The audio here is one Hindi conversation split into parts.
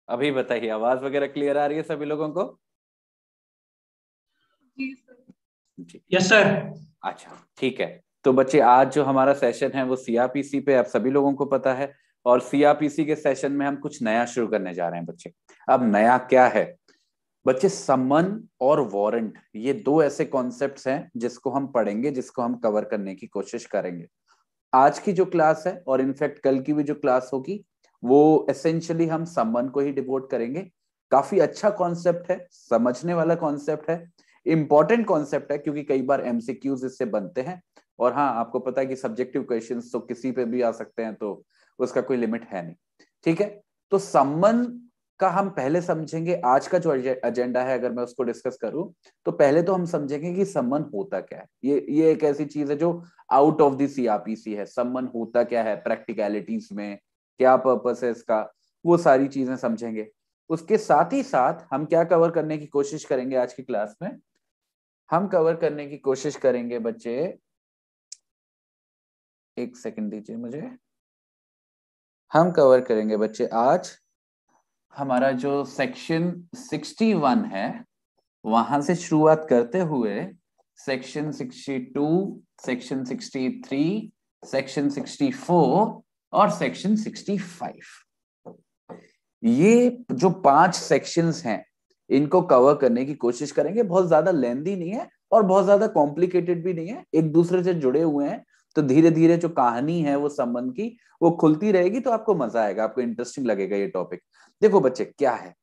अभी बताइए, आवाज वगैरह क्लियर आ रही है सभी लोगों को? जी सर। जी। Yes sir. अच्छा, ठीक है। तो बच्चे, आज जो हमारा सेशन है वो सीआरपीसी पे आप सभी लोगों को पता है। और सीआरपीसी के सेशन में हम कुछ नया शुरू करने जा रहे हैं बच्चे। अब नया क्या है बच्चे? समन और वारंट, ये दो ऐसे कॉन्सेप्ट्स हैं जिसको हम पढ़ेंगे, जिसको हम कवर करने की कोशिश करेंगे। आज की जो क्लास है और इनफैक्ट कल की भी जो क्लास होगी, वो एसेंशियली हम समवन को ही डिवोट करेंगे। काफी अच्छा कॉन्सेप्ट है, समझने वाला कॉन्सेप्ट है, इंपॉर्टेंट कॉन्सेप्ट है, क्योंकि कई बार एमसीक्यूज इससे बनते हैं। और हाँ, आपको पता है कि सब्जेक्टिव क्वेश्चंस तो किसी पे भी आ सकते हैं, तो उसका कोई लिमिट है नहीं। ठीक है। तो समवन का हम पहले समझेंगे। आज का जो एजेंडा है, अगर मैं उसको डिस्कस करूं, तो पहले तो हम समझेंगे कि समवन होता क्या है। ये एक ऐसी चीज है जो आउट ऑफ द सीआरपीसी है। समवन होता क्या है प्रैक्टिकलिटीज में, क्या पर्पस है इसका, वो सारी चीजें समझेंगे। उसके साथ ही साथ हम क्या कवर करने की कोशिश करेंगे आज की क्लास में? हम कवर करने की कोशिश करेंगे बच्चे, एक सेकंड दीजिए मुझे। हम कवर करेंगे बच्चे आज हमारा जो सेक्शन 61 है, वहां से शुरुआत करते हुए सेक्शन 62, सेक्शन 63, सेक्शन 64 और सेक्शन 65। ये जो 5 सेक्शंस हैं, इनको कवर करने की कोशिश करेंगे। बहुत ज्यादा लेंदी नहीं है और बहुत ज्यादा कॉम्प्लिकेटेड भी नहीं है, एक दूसरे से जुड़े हुए हैं। तो धीरे धीरे जो कहानी है वो संबंध की, वो खुलती रहेगी, तो आपको मजा आएगा, आपको इंटरेस्टिंग लगेगा ये टॉपिक। देखो बच्चे, क्या है,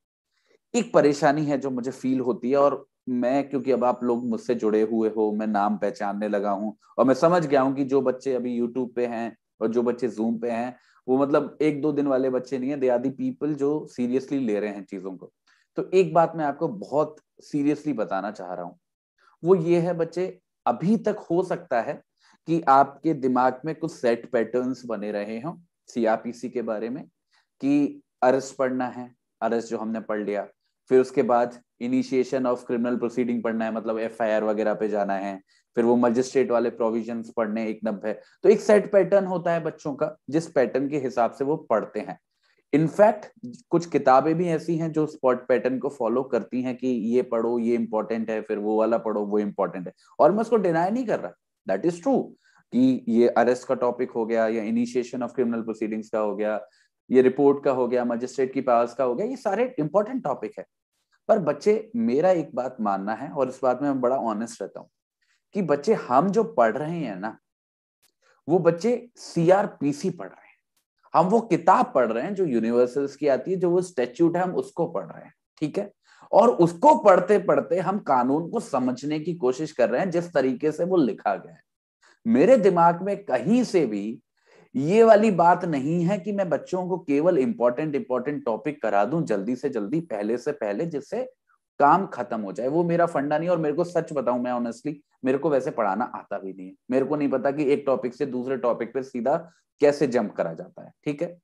एक परेशानी है जो मुझे फील होती है। और मैं, क्योंकि अब आप लोग मुझसे जुड़े हुए हो, मैं नाम पहचानने लगा हूं, और मैं समझ गया हूं कि जो बच्चे अभी यूट्यूब पे हैं और जो बच्चे जूम पे हैं, वो मतलब एक दो दिन वाले बच्चे नहीं है, दे आर दी पीपल जो सीरियसली ले रहे हैं चीजों को। तो एक बात मैं आपको बहुत सीरियसली बताना चाह रहा हूं, वो ये है बच्चे, अभी तक हो सकता है कि आपके दिमाग में कुछ सेट पैटर्न्स बने रहे हों सीआरपीसी के बारे में, कि अरेस्ट पढ़ना है, अरेस्ट जो हमने पढ़ लिया, फिर उसके बाद इनिशिएशन ऑफ क्रिमिनल प्रोसीडिंग पढ़ना है, मतलब एफआईआर वगैरह पे जाना है, फिर वो मजिस्ट्रेट वाले प्रोविजंस पढ़ने, एक नब्बे। तो एक सेट पैटर्न होता है बच्चों का, जिस पैटर्न के हिसाब से वो पढ़ते हैं। इनफैक्ट कुछ किताबें भी ऐसी हैं जो स्पॉट पैटर्न को फॉलो करती हैं कि ये पढ़ो ये इंपॉर्टेंट है, फिर वो वाला पढ़ो वो इंपॉर्टेंट है। और मैं उसको डिनाई नहीं कर रहा, दैट इज ट्रू, कि ये अरेस्ट का टॉपिक हो गया, या इनिशिएशन ऑफ क्रिमिनल प्रोसीडिंग्स का हो गया, ये रिपोर्ट का हो गया, मजिस्ट्रेट की पावर्स का हो गया, ये सारे इंपॉर्टेंट टॉपिक है। पर बच्चे, मेरा एक बात मानना है, और इस बात में मैं बड़ा ऑनेस्ट रहता हूं, कि बच्चे हम जो पढ़ रहे हैं ना, वो बच्चे सीआरपीसी पढ़ रहे हैं। हम वो किताब पढ़ रहे हैं जो यूनिवर्सल्स की आती है, जो वो स्टैट्यूट है, हम उसको पढ़ रहे हैं। ठीक है। और उसको पढ़ते पढ़ते हम कानून को समझने की कोशिश कर रहे हैं जिस तरीके से वो लिखा गया है। मेरे दिमाग में कहीं से भी ये वाली बात नहीं है कि मैं बच्चों को केवल इंपॉर्टेंट इंपॉर्टेंट टॉपिक करा दूं जल्दी से जल्दी, पहले से पहले, जिससे काम खत्म हो जाए। वो मेरा फंडा नहीं। और मेरे को सच बताऊं, मैं ऑनेस्टली, मेरे को वैसे पढ़ाना आता भी नहीं है। मेरे को नहीं पता कि एक टॉपिक से दूसरे टॉपिक पे सीधा कैसे जंप करा जाता है। ठीक है।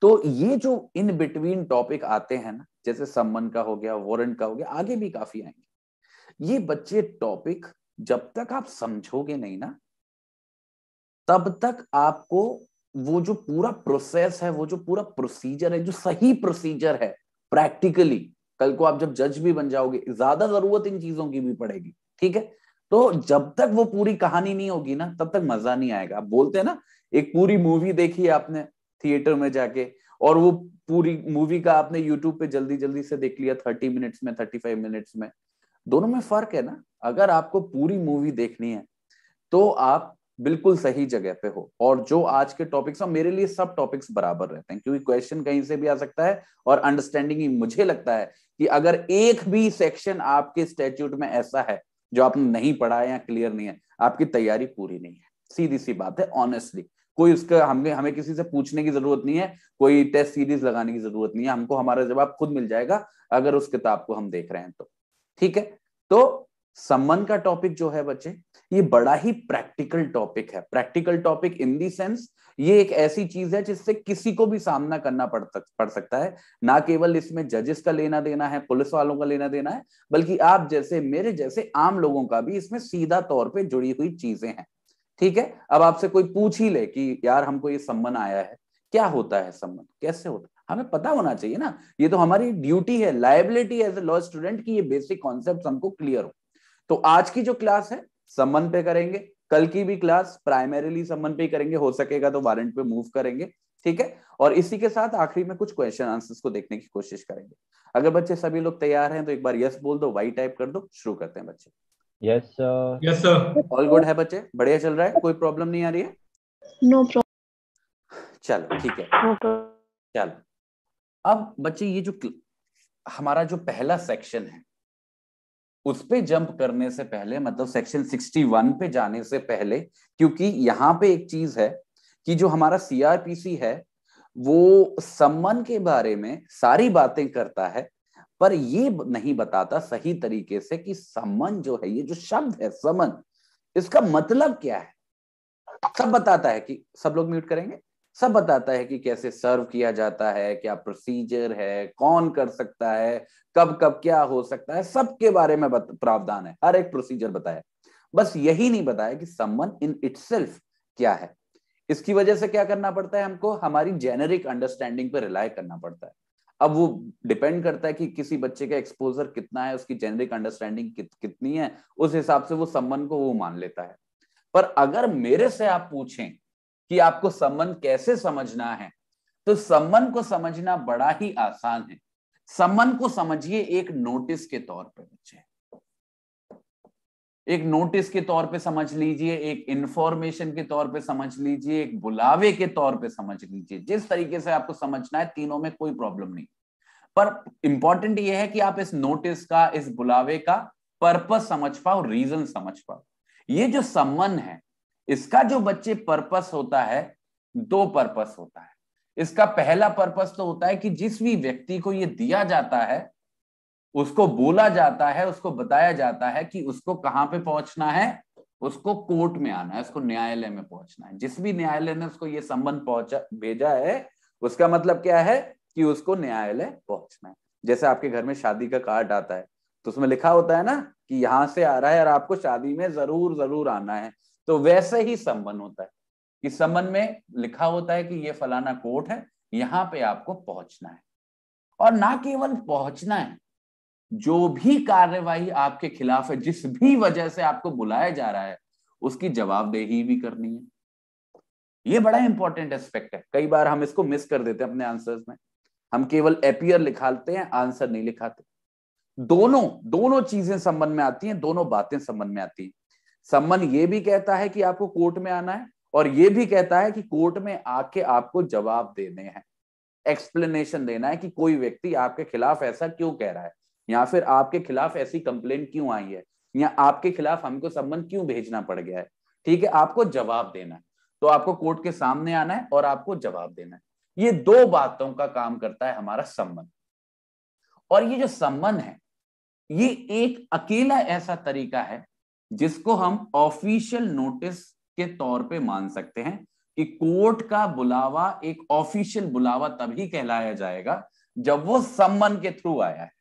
तो ये जो इन बिटवीन टॉपिक आते हैं ना, जैसे सम्मन का हो गया, वारंट का हो गया, आगे भी काफी आएंगे, ये बच्चे टॉपिक जब तक आप समझोगे नहीं ना, तब तक आपको वो जो पूरा प्रोसेस है, वो जो पूरा प्रोसीजर है, जो सही प्रोसीजर है प्रैक्टिकली, कल को आप जब जज भी बन जाओगे, ज्यादा जरूरत इन चीजों की भी पड़ेगी। ठीक है। तो जब तक वो पूरी कहानी नहीं होगी ना, तब तक मजा नहीं आएगा। आप बोलते हैं ना, एक पूरी मूवी देखी आपने थिएटर में जाके, और वो पूरी मूवी का आपने यूट्यूब पे जल्दी जल्दी से देख लिया 30 मिनट्स में, 35 मिनट्स में, दोनों में फर्क है ना। अगर आपको पूरी मूवी देखनी है, तो आप बिल्कुल सही जगह पे हो। और जो आज के टॉपिक्स हैं, मेरे लिए सब टॉपिक्स बराबर रहते हैं, क्योंकि क्वेश्चन कहीं से भी आ सकता है, और अंडरस्टैंडिंग ही, मुझे लगता है कि अगर एक भी सेक्शन आपके स्टैट्यूट में ऐसा है जो आपने नहीं पढ़ा है या क्लियर नहीं है, आपकी तैयारी पूरी नहीं है। सीधी सी बात है, ऑनेस्टली। कोई उसका हमें हमें किसी से पूछने की जरूरत नहीं है, कोई टेस्ट सीरीज लगाने की जरूरत नहीं है, हमको हमारा जवाब खुद मिल जाएगा, अगर उस किताब को हम देख रहे हैं तो। ठीक है। तो सम्मन का टॉपिक जो है बच्चे, ये बड़ा ही प्रैक्टिकल टॉपिक है। Practical topic in the sense, ये एक ऐसी चीज है जिससे किसी को भी सामना करना पड़ सकता है। ना केवल इसमें जजेस का लेना देना है, पुलिस वालों का लेना देना है, बल्कि आप जैसे, मेरे जैसे आम लोगों का भी इसमें सीधा तौर पे जुड़ी हुई चीजें हैं। ठीक है। अब आपसे कोई पूछ ही ले कि यार हमको ये सम्मन आया है, क्या होता है सम्मन, कैसे होता है, हमें पता होना चाहिए ना, ये तो हमारी ड्यूटी है, liability as a law student की ये बेसिक कॉन्सेप्ट हमको क्लियर हो। तो आज की जो क्लास है संबंध पे करेंगे, कल की भी क्लास प्राइमरीली संबंध पे ही करेंगे, हो सकेगा तो वारंट पे मूव करेंगे, ठीक है। और इसी के साथ आखिरी में कुछ क्वेश्चन आंसर्स को देखने की कोशिश करेंगे। अगर बच्चे सभी लोग तैयार हैं तो एक बार यस बोल दो, वाई टाइप कर दो, शुरू करते हैं बच्चे। Yes sir. Yes sir. All good है बच्चे, बढ़िया चल रहा है, कोई प्रॉब्लम नहीं आ रही है? No problem. चलो ठीक है, नो प्रॉब्लम। चलो अब बच्चे ये जो हमारा जो पहला सेक्शन है उस पे जंप करने से पहले, मतलब सेक्शन 61 पे जाने से पहले, क्योंकि यहाँ पे एक चीज है कि जो हमारा सीआरपीसी है वो सम्मान के बारे में सारी बातें करता है, पर ये नहीं बताता सही तरीके से कि सम्मान जो है, ये जो शब्द है सम्मान, इसका मतलब क्या है। सब बताता है कि, सब लोग म्यूट करेंगे, सब बताता है कि कैसे सर्व किया जाता है, क्या प्रोसीजर है, कौन कर सकता है, कब कब क्या हो सकता है, सबके बारे में प्रावधान है, हर एक प्रोसीजर बताया। बस यही नहीं बताया कि सम्मान इन इटसेल्फ क्या है। इसकी वजह से क्या करना पड़ता है हमको, हमारी जेनेरिक अंडरस्टैंडिंग पर रिलाय करना पड़ता है। अब वो डिपेंड करता है कि किसी बच्चे का एक्सपोजर कितना है, उसकी जेनेरिक अंडरस्टैंडिंग कितनी है, उस हिसाब से वो सम्मान को वो मान लेता है। पर अगर मेरे से आप पूछें कि आपको संबंध कैसे समझना है, तो संबंध को समझना बड़ा ही आसान है। संबंध को समझिए एक नोटिस के तौर पे बच्चे, एक नोटिस के तौर पे समझ लीजिए, एक इंफॉर्मेशन के तौर पे समझ लीजिए, एक बुलावे के तौर पे समझ लीजिए, जिस तरीके से आपको समझना है, तीनों में कोई प्रॉब्लम नहीं। पर इंपॉर्टेंट यह है कि आप इस नोटिस का, इस बुलावे का पर्पस समझ पाओ, रीजन समझ पाओ। ये जो संबंध है इसका जो बच्चे पर्पस होता है, दो पर्पस होता है। इसका पहला पर्पस तो होता है कि जिस भी व्यक्ति को ये दिया जाता है, उसको बोला जाता है, उसको बताया जाता है कि उसको कहां पे पहुंचना है, उसको कोर्ट में आना है, उसको न्यायालय में पहुंचना है। जिस भी न्यायालय ने उसको ये संबंध पहुंचा भेजा है, उसका मतलब क्या है कि उसको न्यायालय पहुंचना है। जैसे आपके घर में शादी का कार्ड आता है तो उसमें लिखा होता है ना कि यहां से आ रहा है और आपको शादी में जरूर जरूर आना है। तो वैसे ही संबंध होता है कि संबंध में लिखा होता है कि ये फलाना कोर्ट है, यहां पे आपको पहुंचना है। और ना केवल पहुंचना है, जो भी कार्यवाही आपके खिलाफ है, जिस भी वजह से आपको बुलाया जा रहा है, उसकी जवाबदेही भी करनी है। ये बड़ा इंपॉर्टेंट एस्पेक्ट है। कई बार हम इसको मिस कर देते हैं अपने आंसर्स में, हम केवल एपियर लिखाते हैं, आंसर नहीं लिखाते। दोनों दोनों चीजें संबंध में आती हैं, दोनों बातें संबंध में आती हैं। संबंध ये भी कहता है कि आपको कोर्ट में आना है, और ये भी कहता है कि कोर्ट में आके आपको जवाब देने हैं, एक्सप्लेनेशन देना है कि कोई व्यक्ति आपके खिलाफ ऐसा क्यों कह रहा है, या फिर आपके खिलाफ ऐसी कंप्लेंट क्यों आई है, या आपके खिलाफ हमको संबंध क्यों भेजना पड़ गया है। ठीक है, आपको जवाब देना है, तो आपको कोर्ट के सामने आना है और आपको जवाब देना है। ये दो बातों का काम करता है हमारा संबंध। और ये जो संबंध है, ये एक अकेला ऐसा तरीका है जिसको हम ऑफिशियल नोटिस के तौर पे मान सकते हैं कि कोर्ट का बुलावा एक ऑफिशियल बुलावा तभी कहलाया जाएगा जब वो सम्मन के थ्रू आया है।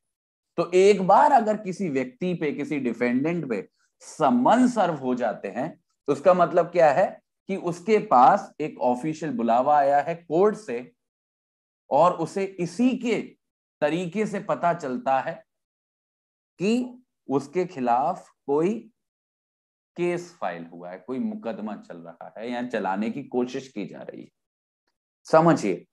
तो एक बार अगर किसी व्यक्ति पे, किसी डिफेंडेंट पे सम्मन सर्व हो जाते हैं, तो उसका मतलब क्या है कि उसके पास एक ऑफिशियल बुलावा आया है कोर्ट से, और उसे इसी के तरीके से पता चलता है कि उसके खिलाफ कोई केस फाइल हुआ है, कोई मुकदमा चल रहा है या चलाने की कोशिश की जा रही है। समझिए,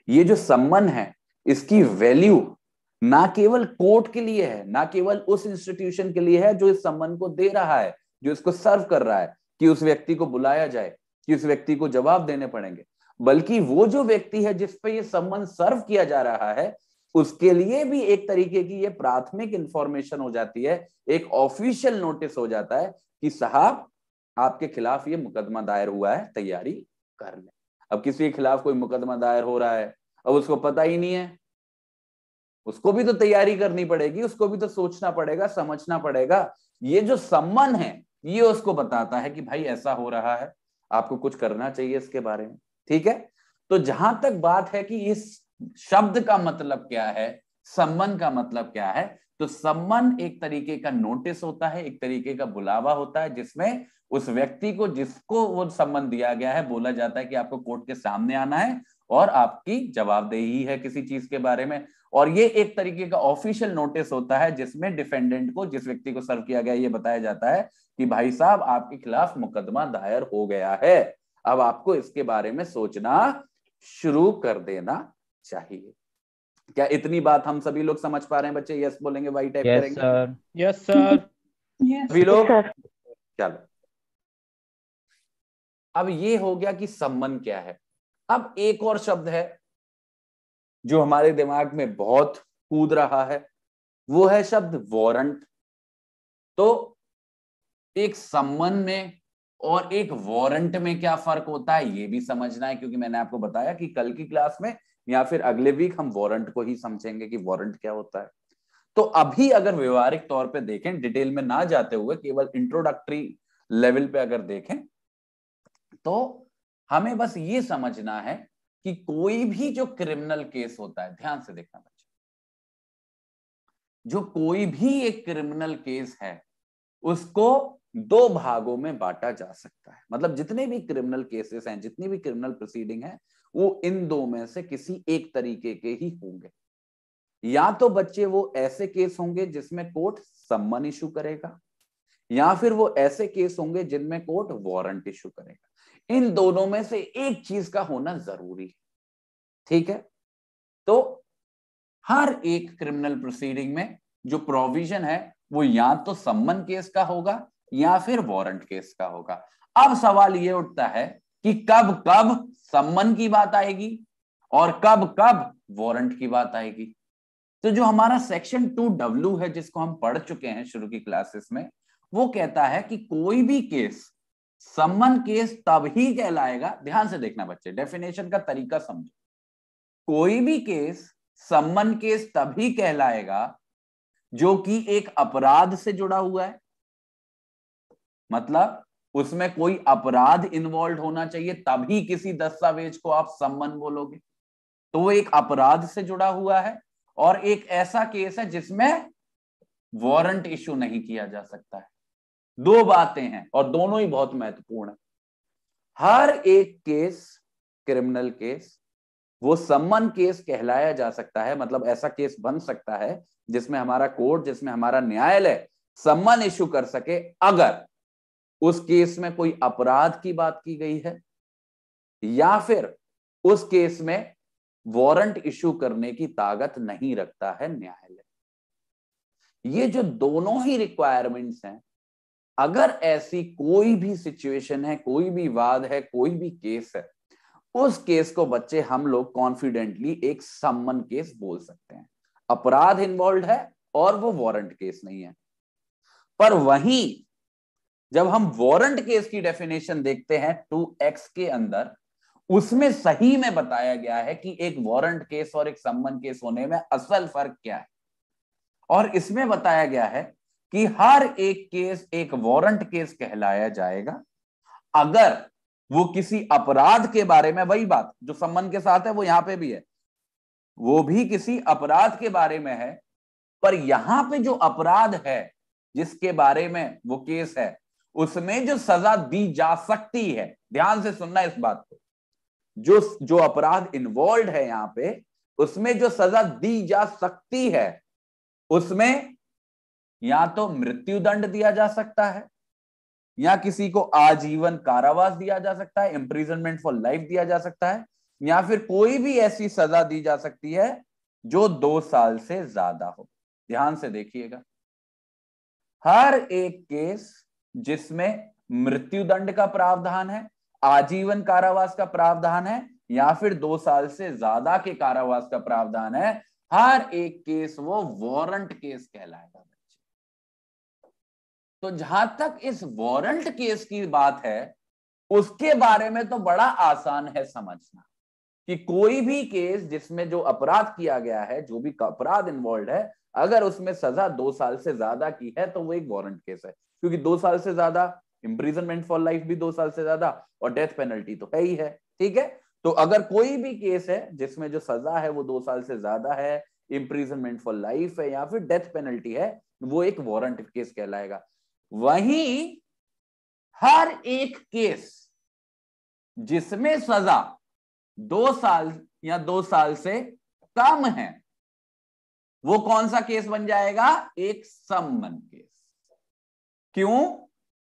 ये जो सम्मन है इसकी वैल्यू ना केवल कोर्ट के लिए है, ना केवल उस इंस्टीट्यूशन के लिए है जो इस सम्मन को दे रहा है, जो इसको सर्व कर रहा है कि उस व्यक्ति को बुलाया जाए, कि उस व्यक्ति को जवाब देने पड़ेंगे, बल्कि वो जो व्यक्ति है जिस पे ये सम्मन सर्व किया जा रहा है, उसके लिए भी एक तरीके की ये प्राथमिक इंफॉर्मेशन हो जाती है, एक ऑफिशियल नोटिस हो जाता है कि साहब आपके खिलाफ ये मुकदमा दायर हुआ है, तैयारी कर ले। अब किसी के खिलाफ कोई मुकदमा दायर हो रहा है, अब उसको पता ही नहीं है, उसको भी तो तैयारी करनी पड़ेगी, उसको भी तो सोचना पड़ेगा, समझना पड़ेगा। ये जो सम्मन है ये उसको बताता है कि भाई ऐसा हो रहा है, आपको कुछ करना चाहिए इसके बारे में। ठीक है, तो जहां तक बात है कि इस शब्द का मतलब क्या है, सम्मन का मतलब क्या है, तो सम्मन एक तरीके का नोटिस होता है, एक तरीके का बुलावा होता है, जिसमें उस व्यक्ति को, जिसको वो सम्मन दिया गया है, बोला जाता है कि आपको कोर्ट के सामने आना है और आपकी जवाबदेही है किसी चीज के बारे में। और ये एक तरीके का ऑफिशियल नोटिस होता है जिसमें डिफेंडेंट को, जिस व्यक्ति को सर्व किया गया, ये बताया जाता है कि भाई साहब आपके खिलाफ मुकदमा दायर हो गया है, अब आपको इसके बारे में सोचना शुरू कर देना चाहिए। क्या इतनी बात हम सभी लोग समझ पा रहे हैं बच्चे? यस बोलेंगे, वाई टाइप यस करेंगे। सर। Yes sir. सभी लोग चलो, अब ये हो गया कि सम्मन क्या है। अब एक और शब्द है जो हमारे दिमाग में बहुत कूद रहा है, वो है शब्द वारंट। तो एक सम्मन में और एक वारंट में क्या फर्क होता है ये भी समझना है, क्योंकि मैंने आपको बताया कि कल की क्लास में या फिर अगले वीक हम वारंट को ही समझेंगे कि वारंट क्या होता है। तो अभी अगर व्यवहारिक तौर पे देखें, डिटेल में ना जाते हुए केवल इंट्रोडक्टरी लेवल पे अगर देखें, तो हमें बस ये समझना है कि कोई भी जो क्रिमिनल केस होता है, ध्यान से देखना बच्चे, जो कोई भी एक क्रिमिनल केस है उसको दो भागों में बांटा जा सकता है। मतलब जितने भी क्रिमिनल केसेस हैं, जितनी भी क्रिमिनल प्रोसीडिंग है, वो इन दो में से किसी एक तरीके के ही होंगे। या तो बच्चे वो ऐसे केस होंगे जिसमें कोर्ट सम्मन इशू करेगा, या फिर वो ऐसे केस होंगे जिनमें कोर्ट वारंट इशू करेगा। इन दोनों में से एक चीज का होना जरूरी है, ठीक है। तो हर एक क्रिमिनल प्रोसीडिंग में जो प्रोविजन है वो या तो सम्मन केस का होगा या फिर वारंट केस का होगा। अब सवाल ये उठता है कि कब कब सम्मन की बात आएगी और कब कब वारंट की बात आएगी। तो जो हमारा सेक्शन 2W है, जिसको हम पढ़ चुके हैं शुरू की क्लासेस में, वो कहता है कि कोई भी केस सम्मन केस तब ही कहलाएगा। ध्यान से देखना बच्चे, डेफिनेशन का तरीका समझो। कोई भी केस सम्मन केस तभी कहलाएगा जो कि एक अपराध से जुड़ा हुआ है, मतलब उसमें कोई अपराध इन्वॉल्व होना चाहिए, तभी किसी दस्तावेज को आप सम्मन बोलोगे। तो वो एक अपराध से जुड़ा हुआ है, और एक ऐसा केस है जिसमें वारंट इशू नहीं किया जा सकता है। दो बातें हैं और दोनों ही बहुत महत्वपूर्ण है। हर एक केस, क्रिमिनल केस, वो सम्मन केस कहलाया जा सकता है, मतलब ऐसा केस बन सकता है जिसमें हमारा कोर्ट, जिसमें हमारा न्यायालय सम्मन इशू कर सके अगर उस केस में कोई अपराध की बात की गई है, या फिर उस केस में वारंट इशू करने की ताकत नहीं रखता है न्यायालय। ये जो दोनों ही रिक्वायरमेंट्स हैं, अगर ऐसी कोई भी सिचुएशन है, कोई भी वाद है, कोई भी केस है, उस केस को बच्चे हम लोग कॉन्फिडेंटली एक सम्मन केस बोल सकते हैं। अपराध इन्वॉल्व है और वो वारंट केस नहीं है। पर वहीं जब हम वारंट केस की डेफिनेशन देखते हैं 2X के अंदर, उसमें सही में बताया गया है कि एक वारंट केस और एक सम्मन केस होने में असल फर्क क्या है। और इसमें बताया गया है कि हर एक केस एक वारंट केस कहलाया जाएगा अगर वो किसी अपराध के बारे में, वही बात जो सम्मन के साथ है वो यहां पे भी है, वो भी किसी अपराध के बारे में है, पर यहां पे जो अपराध है जिसके बारे में वो केस है, उसमें जो सजा दी जा सकती है, ध्यान से सुनना इस बात को, जो अपराध इन्वॉल्व है यहां पे, उसमें जो सजा दी जा सकती है, उसमें या तो मृत्यु दंड दिया जा सकता है, या किसी को आजीवन कारावास दिया जा सकता है, इंप्रिजनमेंट फॉर लाइफ दिया जा सकता है, या फिर कोई भी ऐसी सजा दी जा सकती है जो 2 साल से ज्यादा हो। ध्यान से देखिएगा, हर एक केस जिसमें मृत्यु दंड का प्रावधान है, आजीवन कारावास का प्रावधान है, या फिर 2 साल से ज्यादा के कारावास का प्रावधान है, हर एक केस वो वारंट केस कहलाएगा बच्चे। तो जहां तक इस वारंट केस की बात है, उसके बारे में तो बड़ा आसान है समझना कि कोई भी केस जिसमें जो अपराध किया गया है, जो भी अपराध इन्वॉल्व है, अगर उसमें सजा 2 साल से ज्यादा की है तो वो एक वारंट केस है, क्योंकि 2 साल से ज्यादा, इंप्रिजनमेंट फॉर लाइफ भी 2 साल से ज्यादा, और डेथ पेनल्टी तो है ही है। ठीक है, तो अगर कोई भी केस है जिसमें जो सजा है वो 2 साल से ज्यादा है, इंप्रिजनमेंट फॉर लाइफ है, या फिर डेथ पेनल्टी है, वो एक वारंट केस कहलाएगा। वहीं हर एक केस जिसमें सजा 2 साल या 2 साल से कम है, वो कौन सा केस बन जाएगा? एक सम्मन केस। क्यों?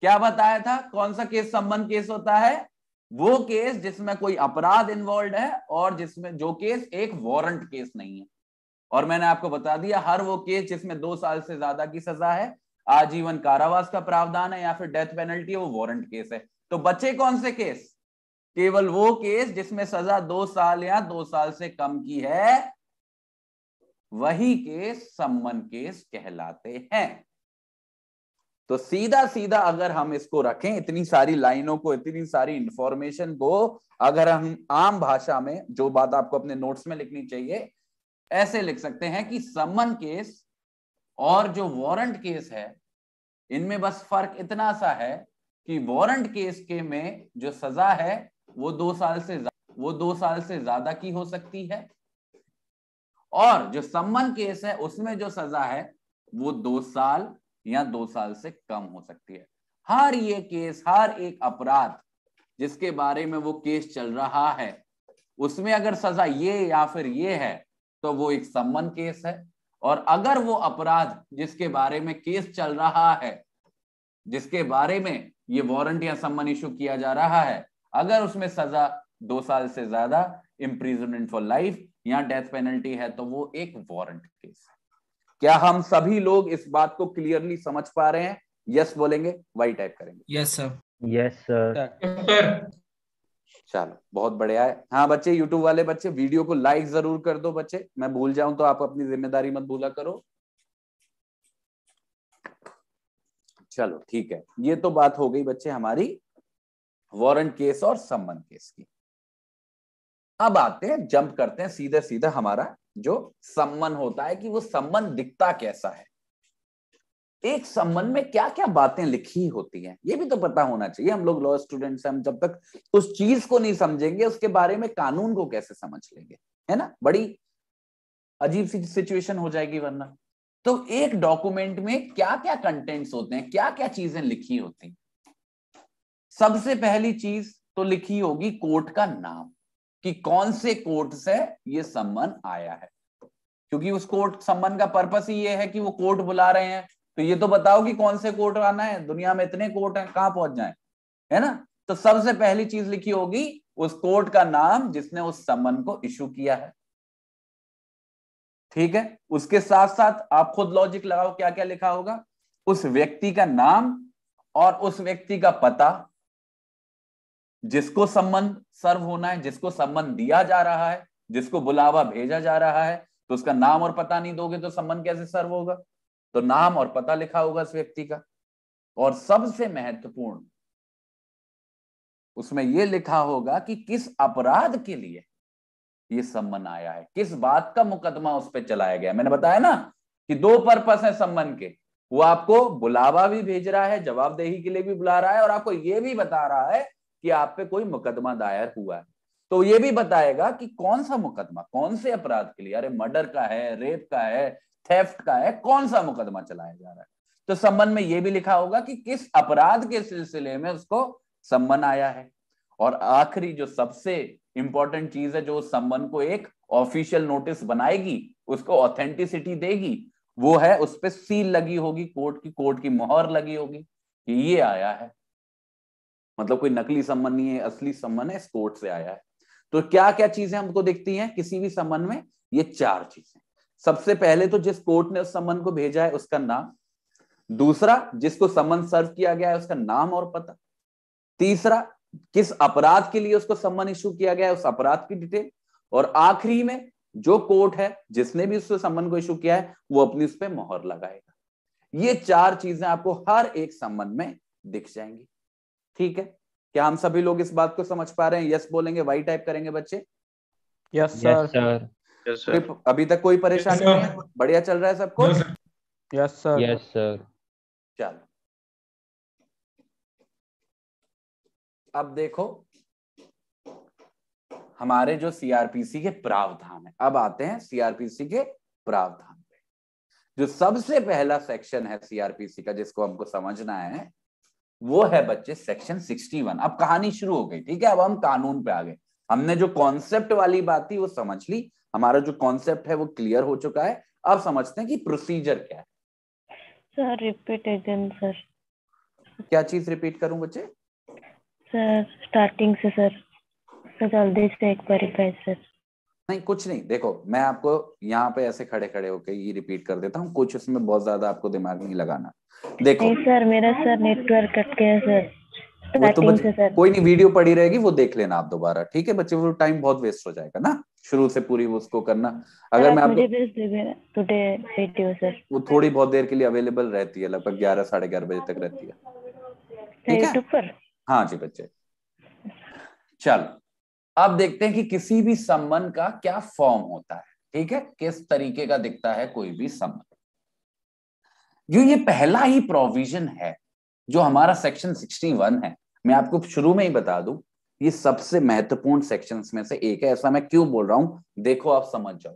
क्या बताया था? कौन सा केस सम्मन केस होता है? वो केस जिसमें कोई अपराध इन्वॉल्व है और जिसमें जो केस एक वारंट केस नहीं है। और मैंने आपको बता दिया, हर वो केस जिसमें 2 साल से ज्यादा की सजा है, आजीवन कारावास का प्रावधान है या फिर डेथ पेनल्टी है, वो वारंट केस है। तो बचे कौन से केस? केवल वो केस जिसमें सजा 2 साल या 2 साल से कम की है, वही केस सम्मन केस कहलाते हैं। तो सीधा सीधा अगर हम इसको रखें, इतनी सारी लाइनों को, इतनी सारी इंफॉर्मेशन को अगर हम आम भाषा में, जो बात आपको अपने नोट्स में लिखनी चाहिए, ऐसे लिख सकते हैं कि सम्मन केस और जो वारंट केस है, इनमें बस फर्क इतना सा है कि वारंट केस के में जो सजा है वो 2 साल से ज्यादा की हो सकती है, और जो सम्मन केस है उसमें जो सजा है वो 2 साल या 2 साल से कम हो सकती है। हर ये केस, हर एक अपराध जिसके बारे में वो केस चल रहा है, उसमें अगर सजा ये या फिर ये है तो वो एक सम्मन केस है। और अगर वो अपराध जिसके बारे में केस चल रहा है, जिसके बारे में ये वारंट या सम्मन इशू किया जा रहा है, अगर उसमें सजा 2 साल से ज्यादा, इम्प्रिजनमेंट फॉर लाइफ या डेथ पेनल्टी है, तो वो एक वारंट केस है। क्या हम सभी लोग इस बात को क्लियरली समझ पा रहे हैं? यस बोलेंगे, वाई टाइप करेंगे। Yes sir. Yes sir. चलो, बहुत बढ़िया है। हाँ बच्चे, यूट्यूब वाले बच्चे वीडियो को लाइक जरूर कर दो बच्चे, मैं भूल जाऊं तो आप अपनी जिम्मेदारी मत भूला करो। चलो ठीक है, ये तो बात हो गई बच्चे हमारी वारंट केस और सम्मन केस की। अब आते हैं, जंप करते हैं सीधे सीधे हमारा जो सम्मन होता है, कि वो सम्मन दिखता कैसा है। एक सम्मन में क्या क्या बातें लिखी होती हैं, ये भी तो पता होना चाहिए। हम लोग लॉ स्टूडेंट्स हैं, हम जब तक उस चीज को नहीं समझेंगे, उसके बारे में कानून को कैसे समझ लेंगे, है ना? बड़ी अजीब सी सिचुएशन हो जाएगी वरना। तो एक डॉक्यूमेंट में क्या क्या कंटेंट्स होते हैं, क्या क्या चीजें लिखी होती हैं? सबसे पहली चीज तो लिखी होगी कोर्ट का नाम, कि कौन से कोर्ट से ये सम्मन आया है, क्योंकि उस कोर्ट सम्मन का पर्पस ही ये है कि वो कोर्ट बुला रहे हैं, तो ये तो बताओ कि कौन से कोर्ट आना है। दुनिया में इतने कोर्ट हैं, कहां पहुंच जाए, है ना? तो सबसे पहली चीज लिखी होगी उस कोर्ट का नाम जिसने उस सम्मन को इशू किया है। ठीक है, उसके साथ साथ आप खुद लॉजिक लगाओ, क्या क्या लिखा होगा? उस व्यक्ति का नाम और उस व्यक्ति का पता, जिसको सम्मन सर्व होना है, जिसको सम्मन दिया जा रहा है, जिसको बुलावा भेजा जा रहा है, तो उसका नाम और पता नहीं दोगे तो सम्मन कैसे सर्व होगा? तो नाम और पता लिखा होगा उस व्यक्ति का। और सबसे महत्वपूर्ण, उसमें यह लिखा होगा कि किस अपराध के लिए ये सम्मन आया है, किस बात का मुकदमा उस पर चलाया गया। मैंने बताया ना कि 2 पर्पस है सम्मन के, वो आपको बुलावा भी भेज रहा है, जवाबदेही के लिए भी बुला रहा है, और आपको ये भी बता रहा है कि आप पे कोई मुकदमा दायर हुआ है। तो ये भी बताएगा कि कौन सा मुकदमा, कौन से अपराध के लिए, अरे मर्डर का है, रेप का है, थेफ्ट का है, कौन सा मुकदमा चलाया जा रहा है। तो सम्मन में यह भी लिखा होगा कि किस अपराध के सिलसिले में उसको सम्मन आया है। और आखिरी जो सबसे इंपॉर्टेंट चीज है, जो सम्मन को एक ऑफिशियल नोटिस बनाएगी, उसको ऑथेंटिसिटी देगी, वो है उस पर सील लगी होगी, कोर्ट की मोहर लगी होगी कि ये आया है, मतलब कोई नकली सम्मन नहीं है, असली सम्मन है, इस कोर्ट से आया है। तो क्या क्या चीजें हमको दिखती हैं किसी भी सम्मन में? ये 4 चीजें। सबसे पहले तो जिस कोर्ट ने उस सम्मन को भेजा है उसका नाम, दूसरा जिसको सम्मन सर्व किया गया है उसका नाम और पता, तीसरा किस अपराध के लिए उसको सम्मन इशू किया गया है उस अपराध की डिटेल, और आखिरी में जो कोर्ट है जिसने भी उस सम्मन को इशू किया है वो अपनी उस पर मोहर लगाएगा। ये 4 चीजें आपको हर एक सम्मन में दिख जाएंगी। ठीक है, क्या हम सभी लोग इस बात को समझ पा रहे हैं? यस बोलेंगे, वाई टाइप करेंगे बच्चे। Yes sir. Yes sir. अभी तक कोई परेशानी नहीं है? बढ़िया चल रहा है सब कुछ? Yes sir. Yes sir. चलो अब देखो हमारे जो सीआरपीसी के प्रावधान है, अब आते हैं सीआरपीसी के प्रावधान पे। जो सबसे पहला सेक्शन है सीआरपीसी का जिसको हमको समझना है, वो है बच्चे सेक्शन 61। अब कहानी शुरू हो गई, ठीक है, अब हम कानून पे आ गए। हमने जो कॉन्सेप्ट वाली बात थी वो समझ ली, हमारा जो कॉन्सेप्ट है वो क्लियर हो चुका है। अब समझते हैं कि प्रोसीजर क्या है। Sir repeat again sir. क्या चीज रिपीट करूं बच्चे? सर स्टार्टिंग से सर जल्दी से एक बार रिपीट सर। नहीं कुछ नहीं, देखो मैं आपको यहाँ पे ऐसे खड़े खड़े होके ये रिपीट कर देता हूँ, कुछ उसमें बहुत ज्यादा आपको दिमाग नहीं लगाना। देखो नहीं सर, मेरा सर नेटवर्क कट गया सर वो तो स्टार्टिंग से सर। कोई नहीं, वीडियो पड़ी रहेगी वो देख लेना आप दोबारा, ठीक है बच्चे? वो टाइम बहुत वेस्ट हो जाएगा ना, शुरू से पूरी उसको करना। अगर मैं आप आपको मुझे भेज देंगे टुडे वीडियो सर। वो थोड़ी बहुत देर के लिए अवेलेबल रहती है, लगभग 11 साढ़े 11 बजे तक रहती है, ठीक है? यूट्यूब पर। हाँ जी बच्चे। चलो अब देखते हैं कि किसी भी संबंध का क्या फॉर्म होता है, ठीक है? किस तरीके का दिखता है कोई भी संबंध। जो ये पहला ही प्रोविजन है जो हमारा सेक्शन 61 है, मैं आपको शुरू में ही बता दूं, ये सबसे महत्वपूर्ण सेक्शंस में से एक है। ऐसा मैं क्यों बोल रहा हूं देखो आप समझ जाओ।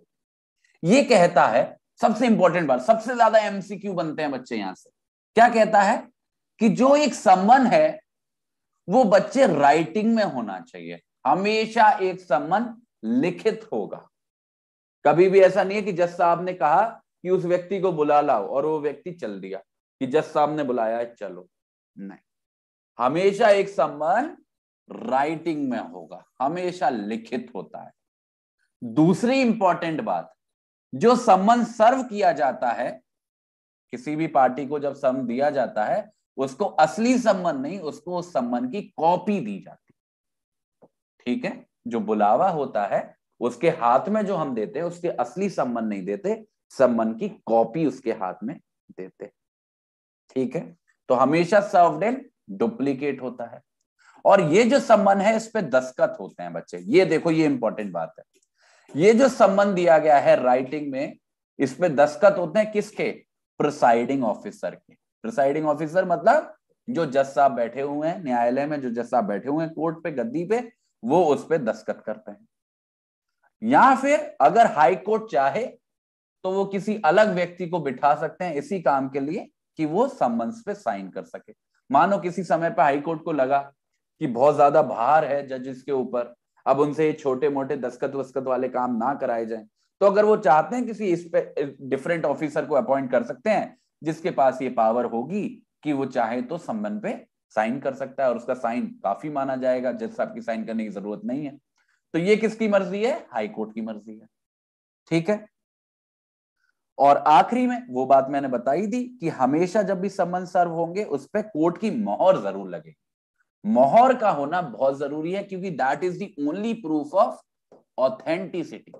ये कहता है, सबसे इंपॉर्टेंट बात, सबसे ज्यादा एमसीक्यू बनते हैं बच्चे यहां से, क्या कहता है कि जो एक संबंध है वो बच्चे राइटिंग में होना चाहिए। हमेशा एक संबंध लिखित होगा। कभी भी ऐसा नहीं है कि जज साहब ने कहा कि उस व्यक्ति को बुला लाओ और वो व्यक्ति चल दिया कि जज साहब ने बुलाया है चलो, नहीं। हमेशा एक संबंध राइटिंग में होगा, हमेशा लिखित होता है। दूसरी इंपॉर्टेंट बात, जो संबंध सर्व किया जाता है, किसी भी पार्टी को जब संबंध दिया जाता है उसको असली संबंध नहीं, उसको उस संबंध की कॉपी दी जाती है, ठीक है? जो बुलावा होता है उसके हाथ में जो हम देते हैं उसके असली संबंध नहीं देते, संबंध की कॉपी उसके हाथ में देते, ठीक है? तो हमेशा सर्व्ड एंड डुप्लीकेट होता है। और ये जो संबंध है इस पे दस्तखत होते हैं बच्चे। ये देखो ये इंपॉर्टेंट बात है, ये जो संबंध दिया गया है राइटिंग में, इस पे दस्तखत होते हैं किसके? प्रिसाइडिंग ऑफिसर के। प्रिसाइडिंग ऑफिसर मतलब जो जज साहब बैठे हुए हैं न्यायालय में, जो जज साहब बैठे हुए हैं कोर्ट पे गद्दी पे, वो उस पे दस्तखत करते हैं। या फिर अगर हाई कोर्ट चाहे तो वो किसी अलग व्यक्ति को बिठा सकते हैं इसी काम के लिए कि वो समन्स पे साइन कर सके। मानो किसी समय पे हाई कोर्ट को लगा कि बहुत ज्यादा भार है जजेस के ऊपर, अब उनसे छोटे मोटे दस्तखत वस्खत वाले काम ना कराए जाएं, तो अगर वो चाहते हैं किसी इस पे डिफरेंट ऑफिसर को अपॉइंट कर सकते हैं जिसके पास ये पावर होगी कि वो चाहे तो संबंध पे साइन कर सकता है और उसका साइन काफी माना जाएगा, जज साहब की साइन करने की जरूरत नहीं है। तो ये किसकी मर्जी है? हाई कोर्ट की मर्जी है, ठीक है? और आखिरी में वो बात मैंने बताई दी कि हमेशा जब भी समन सर्व होंगे उस पर कोर्ट की मोहर जरूर लगेगी। मोहर का होना बहुत जरूरी है क्योंकि that is the only proof of authenticity.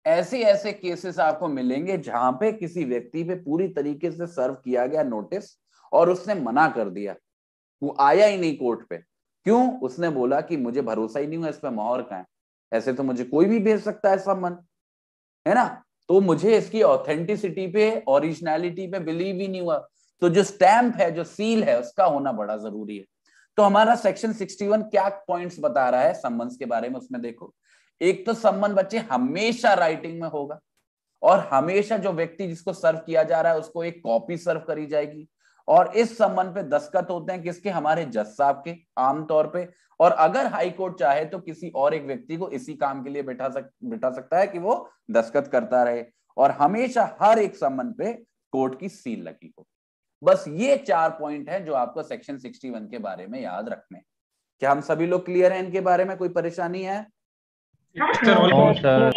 ऐसे ऐसे केसेस आपको मिलेंगे जहां पे किसी व्यक्ति पे पूरी तरीके से सर्व किया गया नोटिस और उसने मना कर दिया, वो आया ही नहीं कोर्ट पे। क्यों? उसने बोला कि मुझे भरोसा ही नहीं हुआ, इस पे मोहर का है, ऐसे तो मुझे कोई भी भेज सकता है समन, है ना? तो मुझे इसकी ऑथेंटिसिटी पे, ओरिजिनलिटी पे बिलीव ही नहीं हुआ। तो जो स्टैंप है, जो सील है, उसका होना बड़ा जरूरी है। तो हमारा सेक्शन 61 क्या पॉइंट्स बता रहा है संबंध के बारे में, उसमें देखो। एक तो संबंध बच्चे हमेशा राइटिंग में होगा और हमेशा जो व्यक्ति जिसको सर्व किया जा रहा है उसको एक कॉपी सर्व करी जाएगी और इस संबंध पे दस्तखत होते हैं किसके? हमारे जज साहब के आमतौर पे। और अगर हाई कोर्ट चाहे तो किसी और एक व्यक्ति को इसी काम के लिए बिठा सकता है कि वो दस्तखत करता रहे। और हमेशा हर एक संबंध पे कोर्ट की सील लगी हो। बस ये 4 पॉइंट है जो आपको सेक्शन 61 के बारे में याद रखने। क्या हम सभी लोग क्लियर हैं इनके बारे में? कोई परेशानी है? सर।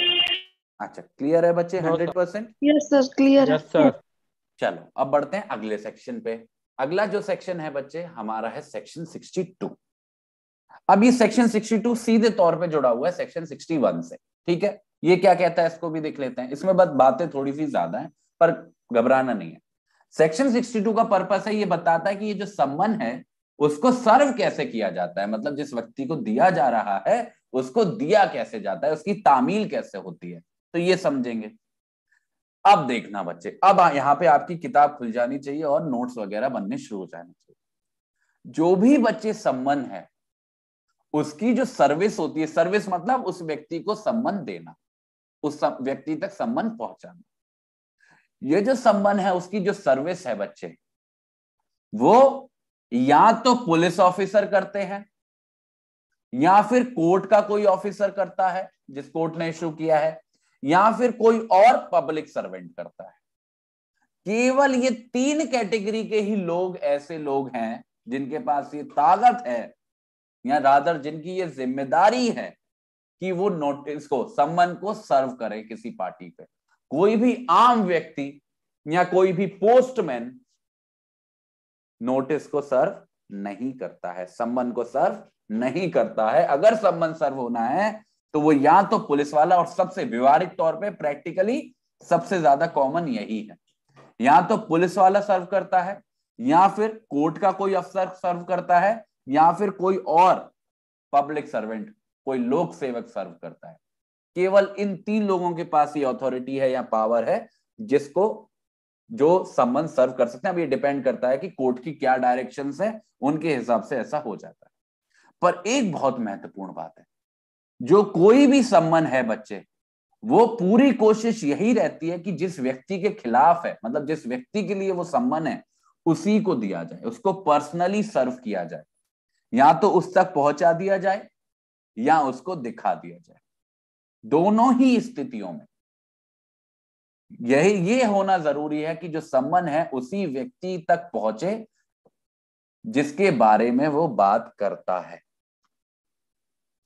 अच्छा क्लियर है बच्चे 100%? यस सर क्लियर है। चलो अब बढ़ते हैं अगले सेक्शन पे। अगला जो सेक्शन है बच्चे हमारा है सेक्शन 62। अब ये सेक्शन 62 सीधे तौर पे जुड़ा हुआ है सेक्शन 61 से, ठीक है? ये क्या कहता है इसको भी देख लेते हैं। इसमें बस बातें थोड़ी सी ज्यादा हैं पर घबराना नहीं है। सेक्शन 62 का पर्पस है ये बताता है कि ये जो संबंध है उसको सर्व कैसे किया जाता है, मतलब जिस व्यक्ति को दिया जा रहा है उसको दिया कैसे जाता है, उसकी तामील कैसे होती है, तो ये समझेंगे। अब देखना बच्चे, अब यहाँ पे आपकी किताब खुल जानी चाहिए और नोट्स वगैरह बनने शुरू हो जाने चाहिए। जो भी बच्चे संबंध है उसकी जो सर्विस होती है, सर्विस मतलब उस व्यक्ति को संबंध देना, उस व्यक्ति तक संबंध पहुंचाना, ये जो संबंध है उसकी जो सर्विस है बच्चे, वो या तो पुलिस ऑफिसर करते हैं या फिर कोर्ट का कोई ऑफिसर करता है जिस कोर्ट ने इशू किया है, या फिर कोई और पब्लिक सर्वेंट करता है। केवल ये 3 कैटेगरी के ही लोग ऐसे लोग हैं जिनके पास ये ताकत है, या रादर जिनकी ये जिम्मेदारी है कि वो नोटिस को, सम्मन को सर्व करे किसी पार्टी पे। कोई भी आम व्यक्ति या कोई भी पोस्टमैन नोटिस को सर्व नहीं करता है, सम्मन को सर्व नहीं करता है। अगर सम्मन सर्व होना है तो वो या तो पुलिस वाला, और सबसे व्यवहारिक तौर पे प्रैक्टिकली सबसे ज्यादा कॉमन यही है, या तो पुलिस वाला सर्व करता है, या फिर कोर्ट का कोई अफसर सर्व करता है, या फिर कोई और पब्लिक सर्वेंट, कोई लोक सेवक सर्व करता है। केवल इन 3 लोगों के पास ये अथॉरिटी है या पावर है जिसको जो सम्मन सर्व कर सकते हैं। अब ये डिपेंड करता है कि कोर्ट की क्या डायरेक्शंस है, उनके हिसाब से ऐसा हो जाता है। पर एक बहुत महत्वपूर्ण बात है, जो कोई भी सम्मन है बच्चे, वो पूरी कोशिश यही रहती है कि जिस व्यक्ति के खिलाफ है, मतलब जिस व्यक्ति के लिए वो सम्मन है, उसी को दिया जाए, उसको पर्सनली सर्व किया जाए, या तो उस तक पहुंचा दिया जाए या उसको दिखा दिया जाए। दोनों ही स्थितियों में ये होना जरूरी है कि जो सम्मन है उसी व्यक्ति तक पहुंचे जिसके बारे में वो बात करता है।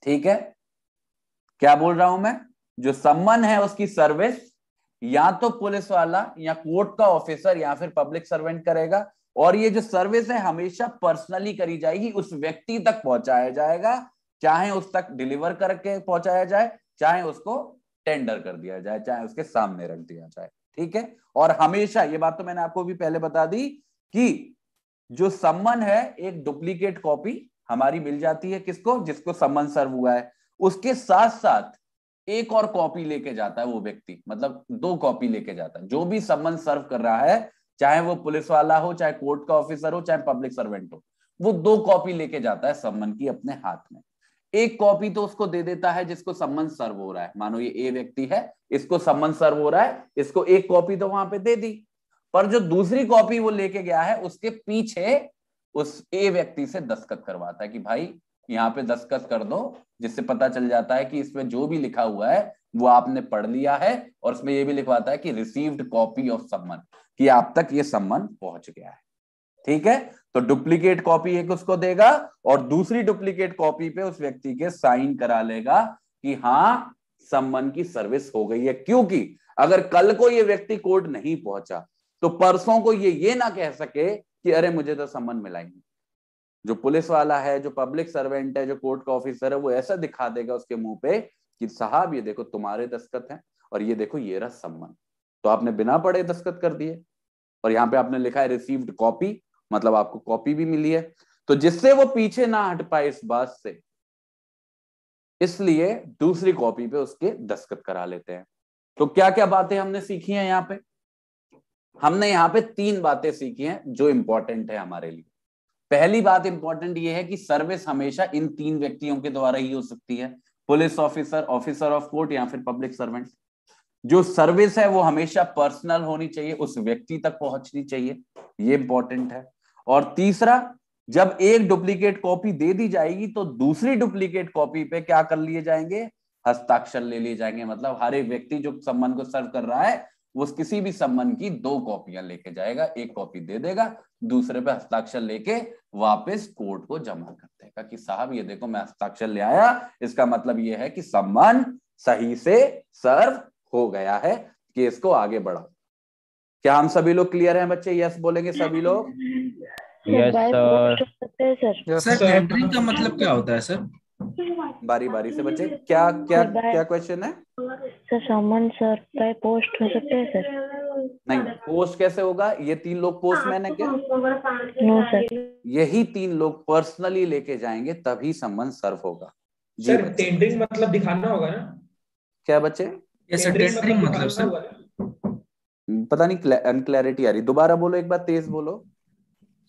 ठीक है, क्या बोल रहा हूं मैं? जो सम्मन है उसकी सर्विस या तो पुलिस वाला या कोर्ट का ऑफिसर या फिर पब्लिक सर्वेंट करेगा, और ये जो सर्विस है हमेशा पर्सनली करी जाएगी, उस व्यक्ति तक पहुंचाया जाएगा, चाहे उस तक डिलीवर करके पहुंचाया जाए, चाहे उसको टेंडर कर दिया जाए, चाहे उसके सामने रख दिया जाए। ठीक है, और हमेशा, ये बात तो मैंने आपको भी पहले बता दी कि जो सम्मन है एक डुप्लीकेट कॉपी हमारी मिल जाती है किसको, जिसको सम्मन सर्व हुआ है, उसके साथ साथ एक और कॉपी लेके जाता है वो व्यक्ति, मतलब 2 कॉपी लेके जाता है। जो भी सम्मन सर्व कर रहा है, चाहे वो पुलिस वाला हो, चाहे कोर्ट का ऑफिसर हो, चाहे पब्लिक सर्वेंट हो, वो 2 कॉपी लेके जाता है सम्मन की अपने हाथ में। एक कॉपी तो उसको दे देता है जिसको सम्मन सर्व हो रहा है, मानो ये ए व्यक्ति है, इसको सम्मन सर्व हो रहा है, इसको एक कॉपी तो वहां पे दे दी, पर जो दूसरी कॉपी वो लेके गया है उसके पीछे उस ए व्यक्ति से दस्तखत करवाता है कि भाई यहाँ पे दस्तखत कर दो, जिससे पता चल जाता है कि इसमें जो भी लिखा हुआ है वो आपने पढ़ लिया है, और उसमें ये भी लिखवाता है कि रिसीव्ड कॉपी ऑफ सम्मन, कि आप तक ये सम्मन पहुंच गया है। ठीक है, तो डुप्लीकेट कॉपी एक उसको देगा और दूसरी डुप्लीकेट कॉपी पे उस व्यक्ति के साइन करा लेगा कि हाँ सम्मन की सर्विस हो गई है। क्योंकि अगर कल को ये व्यक्ति कोर्ट नहीं पहुंचा तो परसों को ये ना कह सके कि अरे मुझे तो सम्मन मिला ही नहीं। जो पुलिस वाला है, जो पब्लिक सर्वेंट है, जो कोर्ट का ऑफिसर है, वो ऐसा दिखा देगा उसके मुंह पे कि साहब ये देखो तुम्हारे दस्तखत हैं, और ये देखो ये रहा सम्मन, तो आपने बिना पढ़े दस्तखत कर दिए, और यहाँ पे आपने लिखा है रिसीव्ड कॉपी, मतलब आपको कॉपी भी मिली है। तो जिससे वो पीछे ना हट पाए इस बात से, इसलिए दूसरी कॉपी पे उसके दस्तखत करा लेते हैं। तो क्या क्या बातें हमने सीखी हैं यहाँ पे? हमने यहाँ पे 3 बातें सीखी हैं जो इंपॉर्टेंट है हमारे लिए। पहली बात इंपॉर्टेंट ये है कि सर्विस हमेशा इन 3 व्यक्तियों के द्वारा ही हो सकती है, police officer, officer of court या फिर पब्लिक सर्वेंट। जो सर्विस है वो हमेशा पर्सनल होनी चाहिए, उस व्यक्ति तक पहुंचनी चाहिए, ये इंपॉर्टेंट है। और तीसरा, जब एक डुप्लीकेट कॉपी दे दी जाएगी तो दूसरी डुप्लीकेट कॉपी पे क्या कर लिए जाएंगे, हस्ताक्षर ले लिए जाएंगे। मतलब हर एक व्यक्ति जो सम्मन को सर्व कर रहा है वो किसी भी सम्मन की 2 कॉपियां लेके जाएगा, एक कॉपी दे देगा, दूसरे पे हस्ताक्षर लेके वापस कोर्ट को जमा कर देगा कि साहब ये देखो मैं हस्ताक्षर ले आया, इसका मतलब ये है कि सम्मन सही से सर्व हो गया है, केस को आगे बढ़ाओ। क्या हम सभी लोग क्लियर हैं बच्चे? यस बोलेंगे सभी लोग? Yes sir. सर टेंडरिंग का मतलब क्या होता है सर? बारी बारी से बच्चे, क्या क्या क्या क्वेश्चन है? सर सम्मन सर बाय पोस्ट हो सकते हैं सर? नहीं, पोस्ट कैसे होगा? ये 3 लोग पोस्टमैन है क्या? No sir. यही 3 लोग पर्सनली लेके जाएंगे तभी सम्मन सर्व होगा। जी सर टेंडरिंग मतलब दिखाना होगा ना? क्या बच्चे? टेंडरिंग मतलब सर पता नहीं, अनक्लैरिटी आ रही, दोबारा बोलो एक बार, तेज बोलो।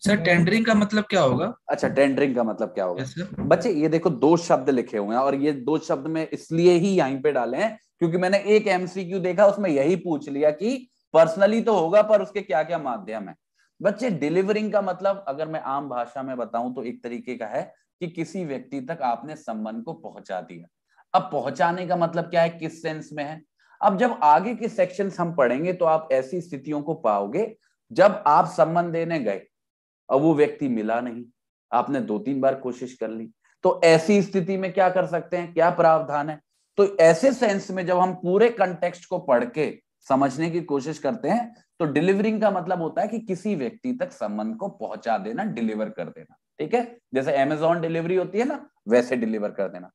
सर टेंडरिंग का मतलब क्या होगा? अच्छा, टेंडरिंग का मतलब क्या होगा? yes, बच्चे ये देखो 2 शब्द लिखे हुए हैं, और ये 2 शब्द में इसलिए ही यहीं पे डाले हैं क्योंकि मैंने एक MCQ देखा, उसमें यही पूछ लिया कि पर्सनली तो होगा पर उसके क्या क्या माध्यम है। बच्चे डिलीवरिंग का मतलब अगर मैं आम भाषा में बताऊं तो एक तरीके का है कि किसी व्यक्ति तक आपने सम्मन को पहुंचा दिया। अब पहुंचाने का मतलब क्या है, किस सेंस में है। अब जब आगे के सेक्शंस हम पढ़ेंगे तो आप ऐसी स्थितियों को पाओगे जब आप सम्मन देने गए और वो व्यक्ति मिला नहीं, आपने 2-3 बार कोशिश कर ली, तो ऐसी स्थिति में क्या कर सकते हैं, क्या प्रावधान है। तो ऐसे सेंस में जब हम पूरे कंटेक्स्ट को पढ़ के समझने की कोशिश करते हैं तो डिलीवरिंग का मतलब होता है कि किसी व्यक्ति तक सम्मन को पहुंचा देना, डिलीवर कर देना। ठीक है, जैसे अमेज़न डिलीवरी होती है ना, वैसे डिलीवर कर देना।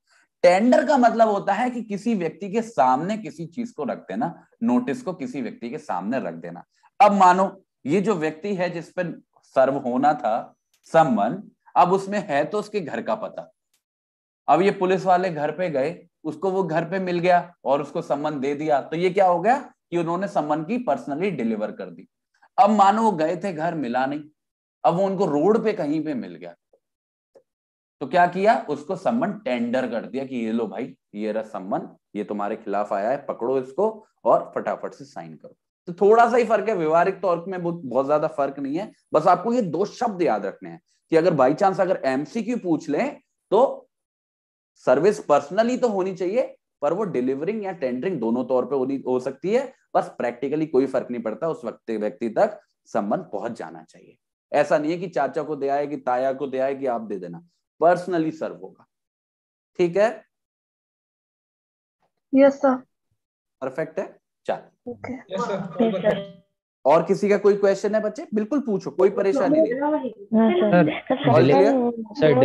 टेंडर का मतलब होता है कि किसी व्यक्ति के सामने किसी चीज को रख देना, नोटिस को किसी व्यक्ति के सामने रख देना। अब मानो ये जो व्यक्ति है जिस पर सर्व होना था सम्मन, अब उसमें है तो उसके घर का पता। अब ये पुलिस वाले घर पे गए, उसको वो घर पे मिल गया और उसको सम्मन दे दिया, तो ये क्या हो गया कि उन्होंने सम्मन की पर्सनली डिलीवर कर दी। अब मानो वो गए थे, घर मिला नहीं, अब वो उनको रोड पे कहीं पे मिल गया, तो क्या किया, उसको सम्मन टेंडर कर दिया कि ये लो भाई, ये रहा सम्मन, ये तुम्हारे खिलाफ आया है, पकड़ो इसको और फटाफट से साइन करो। तो थोड़ा सा ही फर्क है, व्यवहारिक तौर में बहुत ज्यादा फर्क नहीं है। बस आपको ये 2 शब्द याद रखने हैं कि अगर बाई चांस अगर एमसीक्यू पूछ लें तो सर्विस पर्सनली तो होनी चाहिए, पर वो डिलीवरिंग या टेंडरिंग दोनों तौर पे हो सकती है। बस प्रैक्टिकली कोई फर्क नहीं पड़ता, उस व्यक्ति तक सम्मन पहुंच जाना चाहिए। ऐसा नहीं है कि चाचा को दे आए कि ताया को दे आए कि आप दे देना, पर्सनली सर्व होगा। ठीक है, यस सर। परफेक्ट है, चल। Okay yes sir. और किसी का कोई क्वेश्चन है बच्चे, बिल्कुल पूछो, कोई परेशानी नहीं। सर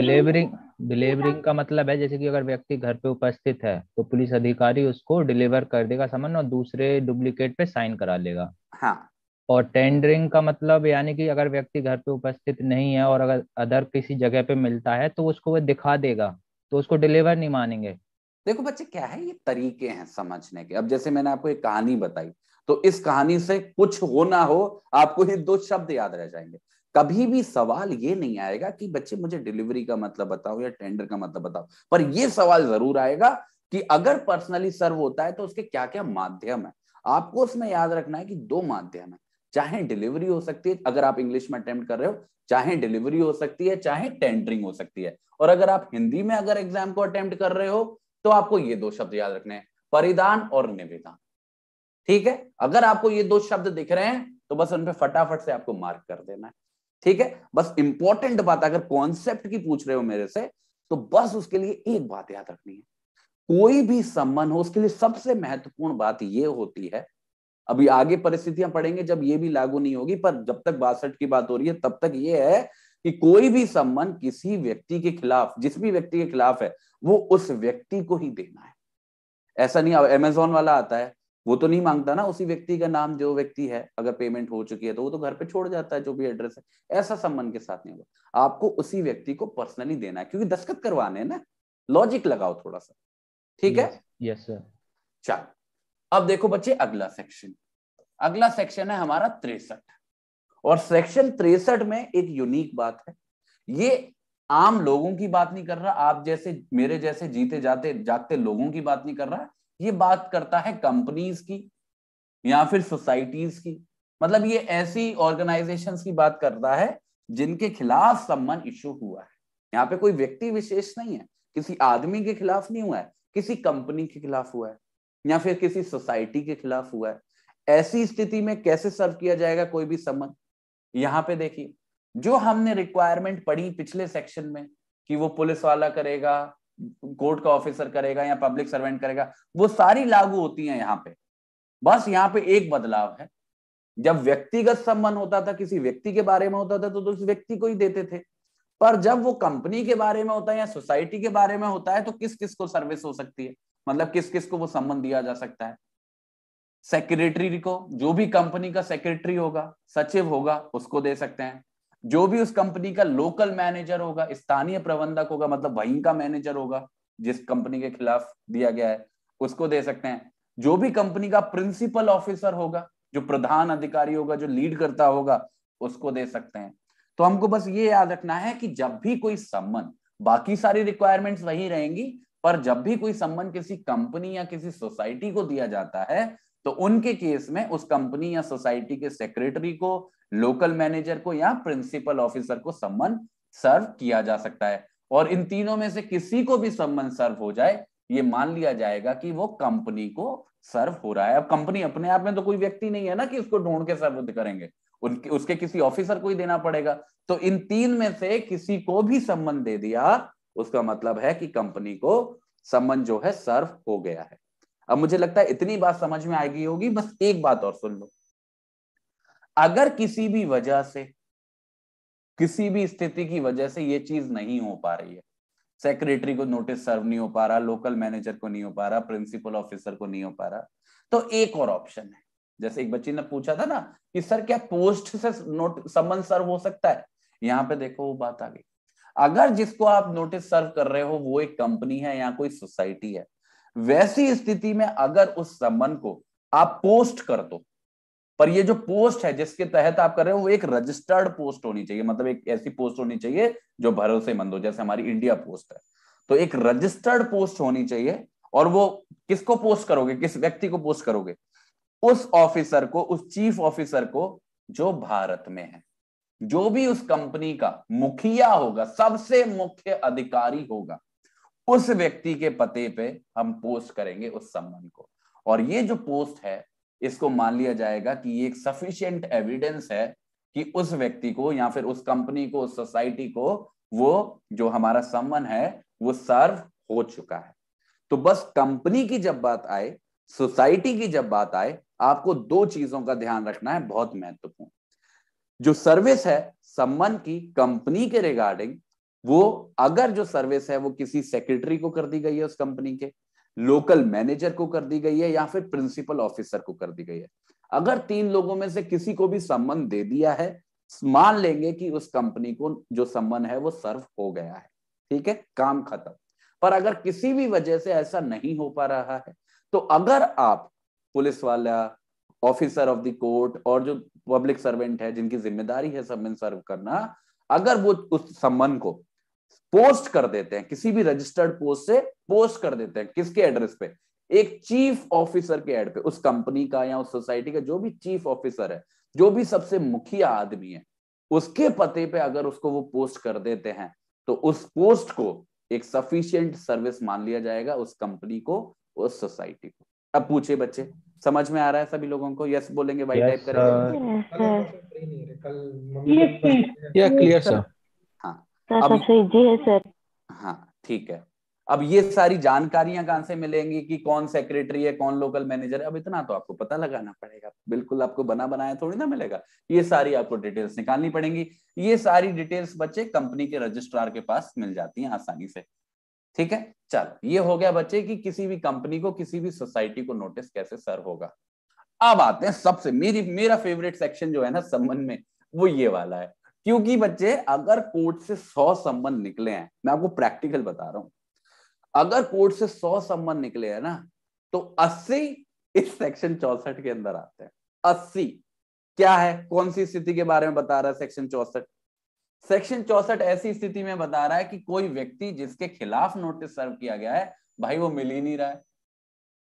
डिलीवरिंग का मतलब है जैसे कि अगर व्यक्ति घर पे उपस्थित है तो पुलिस अधिकारी उसको डिलीवर कर देगा सामान और दूसरे डुप्लीकेट पे साइन करा लेगा। हाँ, और टेंडरिंग का मतलब यानी कि अगर व्यक्ति घर पे उपस्थित नहीं है और अगर अदर किसी जगह पे मिलता है तो उसको वो दिखा देगा, तो उसको डिलीवर नहीं मानेंगे। देखो बच्चे क्या है, ये तरीके हैं समझने के। अब जैसे मैंने आपको एक कहानी बताई, तो इस कहानी से कुछ हो ना हो आपको ये 2 शब्द याद रह जाएंगे। कभी भी सवाल ये नहीं आएगा कि बच्चे मुझे डिलीवरी का मतलब बताओ या टेंडर का मतलब बताओ, पर ये सवाल जरूर आएगा कि अगर पर्सनली सर्व होता है तो उसके क्या क्या माध्यम है। आपको उसमें याद रखना है कि 2 माध्यम है, चाहे डिलीवरी हो सकती है अगर आप इंग्लिश में अटेम्प्ट कर रहे हो, चाहे डिलीवरी हो सकती है, चाहे टेंडरिंग हो सकती है। और अगर आप हिंदी में अगर एग्जाम को अटेम्प्ट कर रहे हो तो आपको ये 2 शब्द याद रखने हैं, परिधान और निवेदन। ठीक है, अगर आपको ये 2 शब्द दिख रहे हैं तो बस उन पे फटाफट से आपको मार्क कर देना है। ठीक है, बस इंपॉर्टेंट बात, अगर कॉन्सेप्ट की पूछ रहे हो मेरे से तो बस उसके लिए एक बात याद रखनी है, कोई भी सम्मन हो उसके लिए सबसे महत्वपूर्ण बात ये होती है, अभी आगे परिस्थितियां पढ़ेंगे जब ये भी लागू नहीं होगी, पर जब तक 62 की बात हो रही है तब तक ये है कि कोई भी सम्मन किसी व्यक्ति के खिलाफ, जिस भी व्यक्ति के खिलाफ है, वो उस व्यक्ति को ही देना है। ऐसा नहीं अमेज़न वाला आता है, वो तो नहीं मांगता ना उसी व्यक्ति का नाम, जो व्यक्ति है अगर पेमेंट हो चुकी है तो वो तो घर पे छोड़ जाता है जो भी एड्रेस है। ऐसा सम्मन के साथ नहीं होगा, आपको उसी व्यक्ति को पर्सनली देना है, क्योंकि दस्तखत करवाने हैं ना। लॉजिक लगाओ थोड़ा सा, ठीक है। Yes sir. चलो अब देखो बच्चे, अगला सेक्शन है हमारा 63। और सेक्शन 63 में एक यूनिक बात है, ये आम लोगों की बात नहीं कर रहा, आप जैसे मेरे जैसे जीते जाते जागते लोगों की बात नहीं कर रहा, ये बात करता है कंपनीज की या फिर सोसाइटीज की। मतलब ये ऐसी ऑर्गेनाइजेशंस की बात करता है जिनके खिलाफ सम्मन इशू हुआ है। यहाँ पे कोई व्यक्ति विशेष नहीं है, किसी आदमी के खिलाफ नहीं हुआ है, किसी कंपनी के खिलाफ हुआ है या फिर किसी सोसाइटी के खिलाफ हुआ है। ऐसी स्थिति में कैसे सर्व किया जाएगा कोई भी सम्मन, यहाँ पे देखिए, जो हमने रिक्वायरमेंट पढ़ी पिछले सेक्शन में कि वो पुलिस वाला करेगा, कोर्ट का ऑफिसर करेगा या पब्लिक सर्वेंट करेगा, वो सारी लागू होती हैं यहाँ पे। बस यहाँ पे एक बदलाव है, जब व्यक्तिगत सम्मन होता था, किसी व्यक्ति के बारे में होता था तो उस व्यक्ति को ही देते थे, पर जब वो कंपनी के बारे में होता है या सोसाइटी के बारे में होता है तो किस किस को सर्विस हो सकती है, मतलब किस किस को वो सम्मन दिया जा सकता है। सेक्रेटरी को, जो भी कंपनी का सेक्रेटरी होगा, सचिव होगा, उसको दे सकते हैं। जो भी उस कंपनी का लोकल मैनेजर होगा, स्थानीय प्रबंधक होगा, मतलब वहीं का मैनेजर होगा जिस कंपनी के खिलाफ दिया गया है, उसको दे सकते हैं। जो भी कंपनी का प्रिंसिपल ऑफिसर होगा, जो प्रधान अधिकारी होगा, जो लीड करता होगा, उसको दे सकते हैं। तो हमको बस ये याद रखना है कि जब भी कोई सम्मन, बाकी सारी रिक्वायरमेंट्स वही रहेंगी, पर जब भी कोई सम्मन किसी कंपनी या किसी सोसाइटी को दिया जाता है तो उनके केस में उस कंपनी या सोसाइटी के सेक्रेटरी को, लोकल मैनेजर को या प्रिंसिपल ऑफिसर को सम्मन सर्व किया जा सकता है। और इन तीनों में से किसी को भी सम्मन सर्व हो जाए, ये मान लिया जाएगा कि वो कंपनी को सर्व हो रहा है। अब कंपनी अपने आप में तो कोई व्यक्ति नहीं है ना कि उसको ढूंढ के सर्व करेंगे, उसके किसी ऑफिसर को ही देना पड़ेगा। तो इन तीन में से किसी को भी सम्मन दे दिया, उसका मतलब है कि कंपनी को सम्मन जो है सर्व हो गया है। अब मुझे लगता है इतनी बात समझ में आ गई होगी। बस एक बात और सुन लो, अगर किसी भी वजह से, किसी भी स्थिति की वजह से ये चीज नहीं हो पा रही है, सेक्रेटरी को नोटिस सर्व नहीं हो पा रहा, लोकल मैनेजर को नहीं हो पा रहा, प्रिंसिपल ऑफिसर को नहीं हो पा रहा, तो एक और ऑप्शन है। जैसे एक बच्ची ने पूछा था ना कि सर क्या पोस्ट से सम्मन सर्व हो सकता है, यहाँ पे देखो वो बात आ गई। अगर जिसको आप नोटिस सर्व कर रहे हो वो एक कंपनी है या कोई सोसाइटी है, वैसी स्थिति में अगर उस सम्मन को आप पोस्ट कर दो, पर ये जो पोस्ट है जिसके तहत आप कर रहे हो वो एक रजिस्टर्ड पोस्ट होनी चाहिए, मतलब एक ऐसी पोस्ट होनी चाहिए जो भरोसेमंद हो, जैसे हमारी इंडिया पोस्ट है, तो एक रजिस्टर्ड पोस्ट होनी चाहिए। और वो किसको पोस्ट करोगे, किस व्यक्ति को पोस्ट करोगे, उस ऑफिसर को, उस चीफ ऑफिसर को जो भारत में है, जो भी उस कंपनी का मुखिया होगा, सबसे मुख्य अधिकारी होगा, उस व्यक्ति के पते पे हम पोस्ट करेंगे उस सम्मन को। और ये जो पोस्ट है इसको मान लिया जाएगा कि ये एक सफिशिएंट एविडेंस है कि उस व्यक्ति को या फिर उस कंपनी को, उस सोसाइटी को वो जो हमारा सम्मन है वो सर्व हो चुका है। तो बस कंपनी की जब बात आए, सोसाइटी की जब बात आए, आपको दो चीजों का ध्यान रखना है, बहुत महत्वपूर्ण। जो सर्विस है सम्मन की कंपनी के रिगार्डिंग, वो अगर जो सर्विस है वो किसी सेक्रेटरी को कर दी गई है, उस कंपनी के लोकल मैनेजर को कर दी गई है या फिर प्रिंसिपल ऑफिसर को कर दी गई है, अगर तीन लोगों में से किसी को भी सम्मन दे दिया है, मान लेंगे कि उस कंपनी को जो सम्मन है वो सर्व हो गया है, ठीक है, काम खत्म। पर अगर किसी भी वजह से ऐसा नहीं हो पा रहा है, तो अगर आप पुलिस वाला, ऑफिसर ऑफ द कोर्ट और जो पब्लिक सर्वेंट है जिनकी जिम्मेदारी है सम्मन सर्व करना, अगर वो उस सम्मन को पोस्ट कर देते हैं, किसी भी रजिस्टर्ड पोस्ट से पोस्ट कर देते हैं, किसके एड्रेस पे, एक चीफ ऑफिसर के एड पे, उस कंपनी का या उस सोसाइटी का जो भी चीफ ऑफिसर है, जो भी सबसे मुखिया आदमी है, उसके पते पे अगर उसको वो पोस्ट कर देते हैं, तो उस पोस्ट को एक सफिशिएंट सर्विस मान लिया जाएगा उस कंपनी को, उस सोसाइटी को। अब पूछे बच्चे, समझ में आ रहा है सभी लोगों को? यस बोलेंगे, वाई टाइप करेंगे। या क्लियर सर। हाँ सर सबसे इजी है सर। हाँ ठीक है। अब ये सारी जानकारियां कहां से मिलेंगी कि कौन सेक्रेटरी है, कौन लोकल मैनेजर है, अब इतना तो आपको पता लगाना पड़ेगा, बिल्कुल आपको बना बनाया थोड़ी ना मिलेगा, ये सारी आपको डिटेल्स निकालनी पड़ेंगी। ये सारी डिटेल्स बच्चे कंपनी के रजिस्ट्रार के पास मिल जाती हैं आसानी से, ठीक है। चलो ये हो गया बच्चे कि किसी भी कंपनी को, किसी भी सोसाइटी को नोटिस कैसे सर्व होगा। अब आते हैं सबसे मेरा फेवरेट सेक्शन जो है ना सम्मन में, वो ये वाला है। क्योंकि बच्चे अगर कोर्ट से 100 सम्मन निकले हैं, मैं आपको प्रैक्टिकल बता रहा हूं, अगर कोर्ट से 100 सम्मन निकले हैं ना, तो 80 इस सेक्शन 64 के अंदर आते हैं। 80 क्या है, कौन सी स्थिति के बारे में बता रहा है सेक्शन 64? सेक्शन 64 ऐसी स्थिति में बता रहा है कि कोई व्यक्ति जिसके खिलाफ नोटिस सर्व किया गया है, भाई वो मिल ही नहीं रहा है।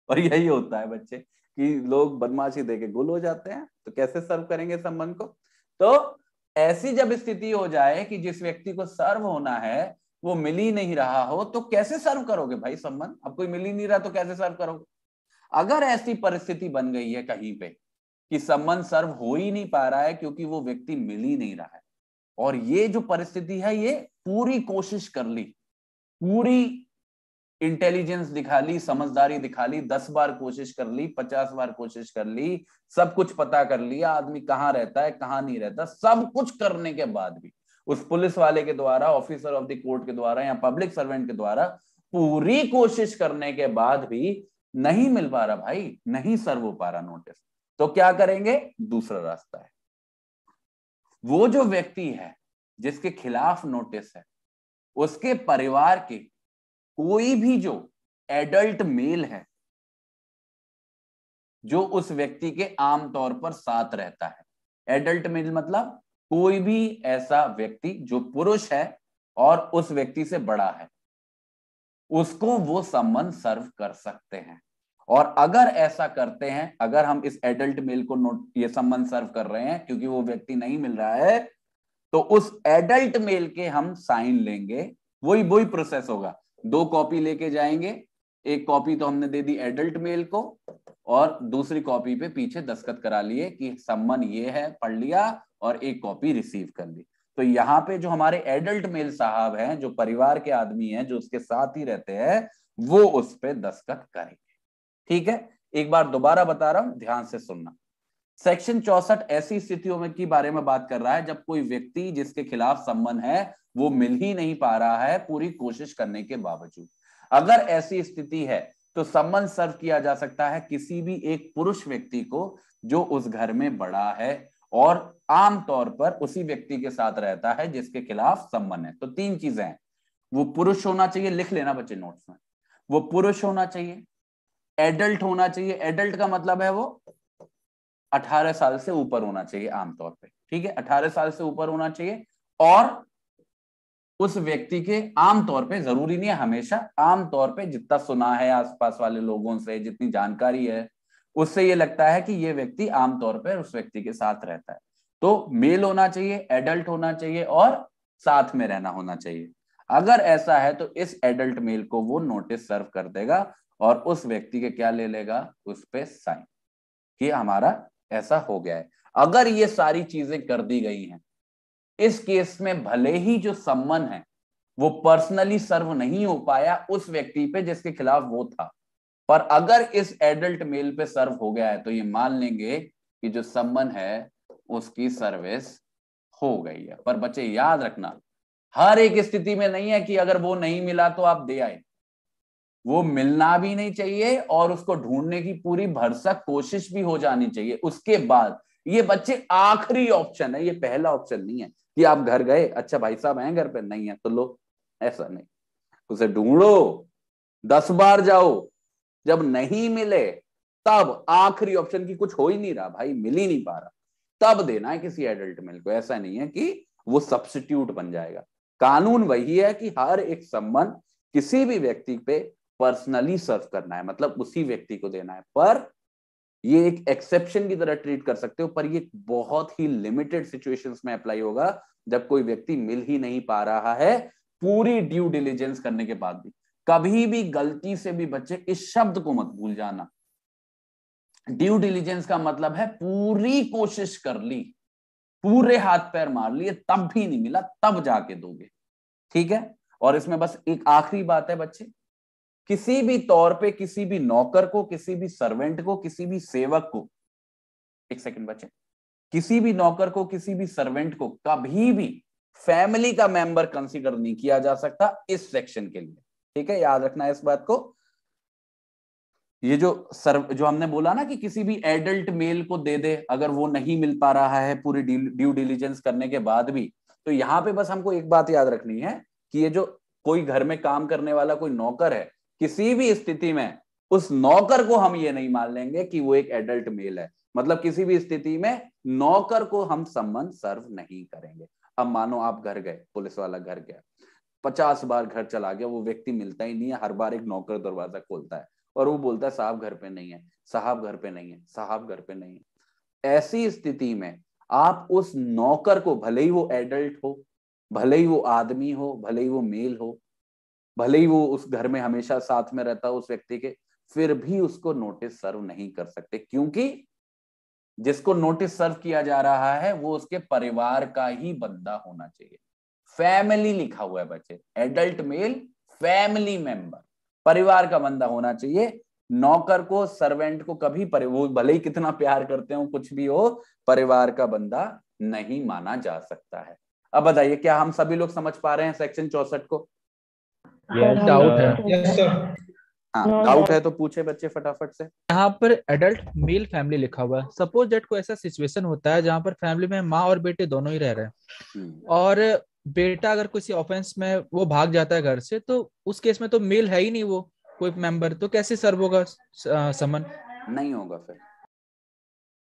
और यही होता है बच्चे कि लोग बदमाशी देके गुल हो जाते हैं, तो कैसे सर्व करेंगे सम्मन को? तो ऐसी जब स्थिति हो जाए कि जिस व्यक्ति को सर्व होना है वो मिल ही नहीं रहा हो, तो कैसे सर्व करोगे भाई सम्मन? अब कोई मिल ही नहीं रहा तो कैसे सर्व करोगे? अगर ऐसी परिस्थिति बन गई है कहीं पे कि सम्मन सर्व हो ही नहीं पा रहा है क्योंकि वो व्यक्ति मिल ही नहीं रहा है, और ये जो परिस्थिति है ये पूरी कोशिश कर ली, पूरी इंटेलिजेंस दिखा ली, समझदारी दिखा ली, 10 बार कोशिश कर ली, 50 बार कोशिश कर ली, सब कुछ पता कर लिया, आदमी कहाँ रहता है कहाँ नहीं रहता, सब कुछ करने के बाद भी उस पुलिस वाले के द्वारा, ऑफिसर ऑफ द कोर्ट के द्वारा या पब्लिक सर्वेंट के द्वारा पूरी कोशिश करने के बाद भी नहीं मिल पा रहा भाई, नहीं सर्व हो पा रहा नोटिस, तो क्या करेंगे? दूसरा रास्ता है, वो जो व्यक्ति है जिसके खिलाफ नोटिस है, उसके परिवार के कोई भी जो एडल्ट मेल है, जो उस व्यक्ति के आमतौर पर साथ रहता है, एडल्ट मेल मतलब कोई भी ऐसा व्यक्ति जो पुरुष है और उस व्यक्ति से बड़ा है, उसको वो सम्मन सर्व कर सकते हैं। और अगर ऐसा करते हैं, अगर हम इस एडल्ट मेल को ये सम्मन सर्व कर रहे हैं क्योंकि वो व्यक्ति नहीं मिल रहा है, तो उस एडल्ट मेल के हम साइन लेंगे वही वही प्रोसेस होगा। 2 कॉपी लेके जाएंगे, एक कॉपी तो हमने दे दी एडल्ट मेल को और दूसरी कॉपी पे पीछे दस्तखत करा लिए कि सम्मन ये है, पढ़ लिया, और एक कॉपी रिसीव कर ली। तो यहाँ पे जो हमारे एडल्ट मेल साहब हैं, जो परिवार के आदमी हैं, जो उसके साथ ही रहते हैं, वो उस पे दस्तखत करेंगे। ठीक है, एक बार दोबारा बता रहा हूं, ध्यान से सुनना। सेक्शन 64 ऐसी स्थितियों में के बारे में बात कर रहा है जब कोई व्यक्ति जिसके खिलाफ सम्मन है वो मिल ही नहीं पा रहा है पूरी कोशिश करने के बावजूद। अगर ऐसी स्थिति है तो सम्मन सर्व किया जा सकता है किसी भी एक पुरुष व्यक्ति को जो उस घर में बड़ा है और आमतौर पर उसी व्यक्ति के साथ रहता है जिसके खिलाफ सम्मन है। तो 3 चीजें हैं, वो पुरुष होना चाहिए, लिख लेना बच्चे नोट्स में, वो पुरुष होना चाहिए, एडल्ट होना चाहिए, एडल्ट का मतलब है वो 18 साल से ऊपर होना चाहिए आमतौर पे, ठीक है, 18 साल से ऊपर होना चाहिए, और उस व्यक्ति के आमतौर पे, जरूरी नहीं है हमेशा, आमतौर पे जितना सुना है आसपास वाले लोगों से, जितनी जानकारी है, उससे ये लगता है कि ये व्यक्ति आमतौर पे उस व्यक्ति के साथ रहता है। तो मेल होना चाहिए, एडल्ट होना चाहिए और साथ में रहना होना चाहिए। अगर ऐसा है तो इस एडल्ट मेल को वो नोटिस सर्व कर देगा और उस व्यक्ति के क्या ले लेगा, उस पे साइन कि हमारा ऐसा हो गया है। अगर ये सारी चीजें कर दी गई हैं, इस केस में भले ही जो सम्मन है वो पर्सनली सर्व नहीं हो पाया उस व्यक्ति पे जिसके खिलाफ वो था, पर अगर इस एडल्ट मेल पे सर्व हो गया है तो ये मान लेंगे कि जो सम्मन है उसकी सर्विस हो गई है। पर बच्चे याद रखना, हर एक स्थिति में नहीं है कि अगर वो नहीं मिला तो आप दे आए, वो मिलना भी नहीं चाहिए और उसको ढूंढने की पूरी भरसक कोशिश भी हो जानी चाहिए उसके बाद। ये बच्चे आखिरी ऑप्शन है, ये पहला ऑप्शन नहीं है कि आप घर गए, अच्छा भाई साहब हैं घर पे, नहीं है तो लो, ऐसा नहीं, उसे ढूंढो, 10 बार जाओ, जब नहीं मिले तब आखिरी ऑप्शन की कुछ हो ही नहीं रहा भाई, मिल ही नहीं पा रहा, तब देना है किसी एडल्ट मेल को। ऐसा नहीं है कि वो सब्स्टिट्यूट बन जाएगा। कानून वही है कि हर एक सम्मन किसी भी व्यक्ति पे पर्सनली सर्व करना है, मतलब उसी व्यक्ति को देना है, पर ये एक एक्सेप्शन की तरह ट्रीट कर सकते हो, पर ये बहुत ही लिमिटेड सिचुएशंस में अप्लाई होगा जब कोई व्यक्ति मिल ही नहीं पा रहा है पूरी ड्यू डिलिजेंस करने के बाद भी। कभी भी गलती से भी बच्चे इस शब्द को मत भूल जाना, ड्यू डिलिजेंस का मतलब है पूरी कोशिश कर ली, पूरे हाथ पैर मार लिए, तब भी नहीं मिला, तब जाके दोगे, ठीक है। और इसमें बस एक आखिरी बात है बच्चे, किसी भी तौर पे किसी भी नौकर को, किसी भी सर्वेंट को, किसी भी सेवक को, एक सेकंड बच्चे, किसी भी नौकर को, किसी भी सर्वेंट को कभी भी फैमिली का मेंबर कंसीडर नहीं किया जा सकता इस सेक्शन के लिए, ठीक है, याद रखना है इस बात को। ये जो हमने बोला ना कि किसी भी एडल्ट मेल को दे दे अगर वो नहीं मिल पा रहा है पूरी ड्यू डिलिजेंस करने के बाद भी, तो यहाँ पे बस हमको एक बात याद रखनी है कि ये जो कोई घर में काम करने वाला कोई नौकर है, किसी भी स्थिति में उस नौकर को हम ये नहीं मान लेंगे कि वो एक एडल्ट मेल है, मतलब किसी भी स्थिति में नौकर को हम सम्मन सर्व नहीं करेंगे। अब मानो आप घर गए, पुलिस वाला घर गया, 50 बार घर चला गया, वो व्यक्ति मिलता ही नहीं है, हर बार एक नौकर दरवाजा खोलता है और वो बोलता है साहब घर पे नहीं है, साहब घर पे नहीं है, साहब घर पे नहीं है। ऐसी स्थिति में आप उस नौकर को, भले ही वो एडल्ट हो, भले ही वो आदमी हो, भले ही वो मेल हो, भले ही वो उस घर में हमेशा साथ में रहता हो उस व्यक्ति के, फिर भी उसको नोटिस सर्व नहीं कर सकते, क्योंकि जिसको नोटिस सर्व किया जा रहा है वो उसके परिवार का ही बंदा होना चाहिए। फैमिली लिखा हुआ है बच्चे, एडल्ट मेल फैमिली मेंबर, परिवार का बंदा होना चाहिए। नौकर को, सर्वेंट को कभी वो भले ही कितना प्यार करते हो, कुछ भी हो, परिवार का बंदा नहीं माना जा सकता है। अब बताइए क्या हम सभी लोग समझ पा रहे हैं सेक्शन 64 को? डाउट है। Yes sir. हाँ, डाउट है तो पूछे बच्चे फटाफट से। यहाँ पर एडल्ट मेल फैमिली लिखा हुआ है, सपोज दैट कोई ऐसा सिचुएशन होता है जहाँ पर फैमिली में माँ और बेटे दोनों ही रह रहे हैं और बेटा अगर किसी ऑफेंस में वो भाग जाता है घर से, तो उस केस में तो मेल है ही नहीं वो कोई मेंबर, तो कैसे सर्व होगा समन? नहीं होगा फिर।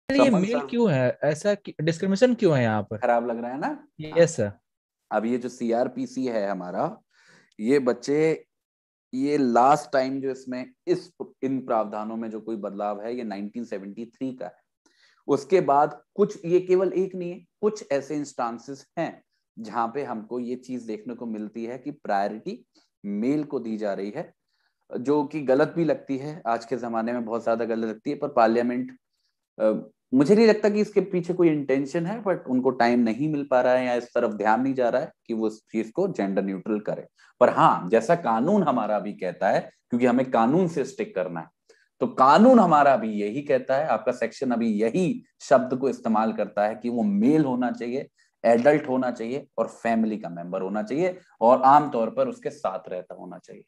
ये मेल क्यों है, ऐसा डिस्क्रिमिनेशन क्यों है यहाँ पर? खराब लग रहा है ना? Yes sir. अब ये जो सीआरपीसी है हमारा, ये बच्चे, ये लास्ट टाइम जो इसमें इन प्रावधानों में जो कोई बदलाव है ये 1973 का है। उसके बाद कुछ, ये केवल एक नहीं है, कुछ ऐसे इंस्टांसेस हैं जहां पे हमको ये चीज देखने को मिलती है कि प्रायोरिटी मेल को दी जा रही है, जो कि गलत भी लगती है, आज के जमाने में बहुत ज्यादा गलत लगती है। पर पार्लियामेंट, मुझे नहीं लगता कि इसके पीछे कोई इंटेंशन है, बट उनको टाइम नहीं मिल पा रहा है या इस तरफ ध्यान नहीं जा रहा है कि वो इस चीज को जेंडर न्यूट्रल करे। पर हाँ, जैसा कानून हमारा भी कहता है, क्योंकि हमें कानून से स्टिक करना है, तो कानून हमारा भी यही कहता है, आपका सेक्शन अभी यही शब्द को इस्तेमाल करता है कि वो मेल होना चाहिए, एडल्ट होना चाहिए और फैमिली का मेंबर होना चाहिए और आमतौर पर उसके साथ रहता होना चाहिए।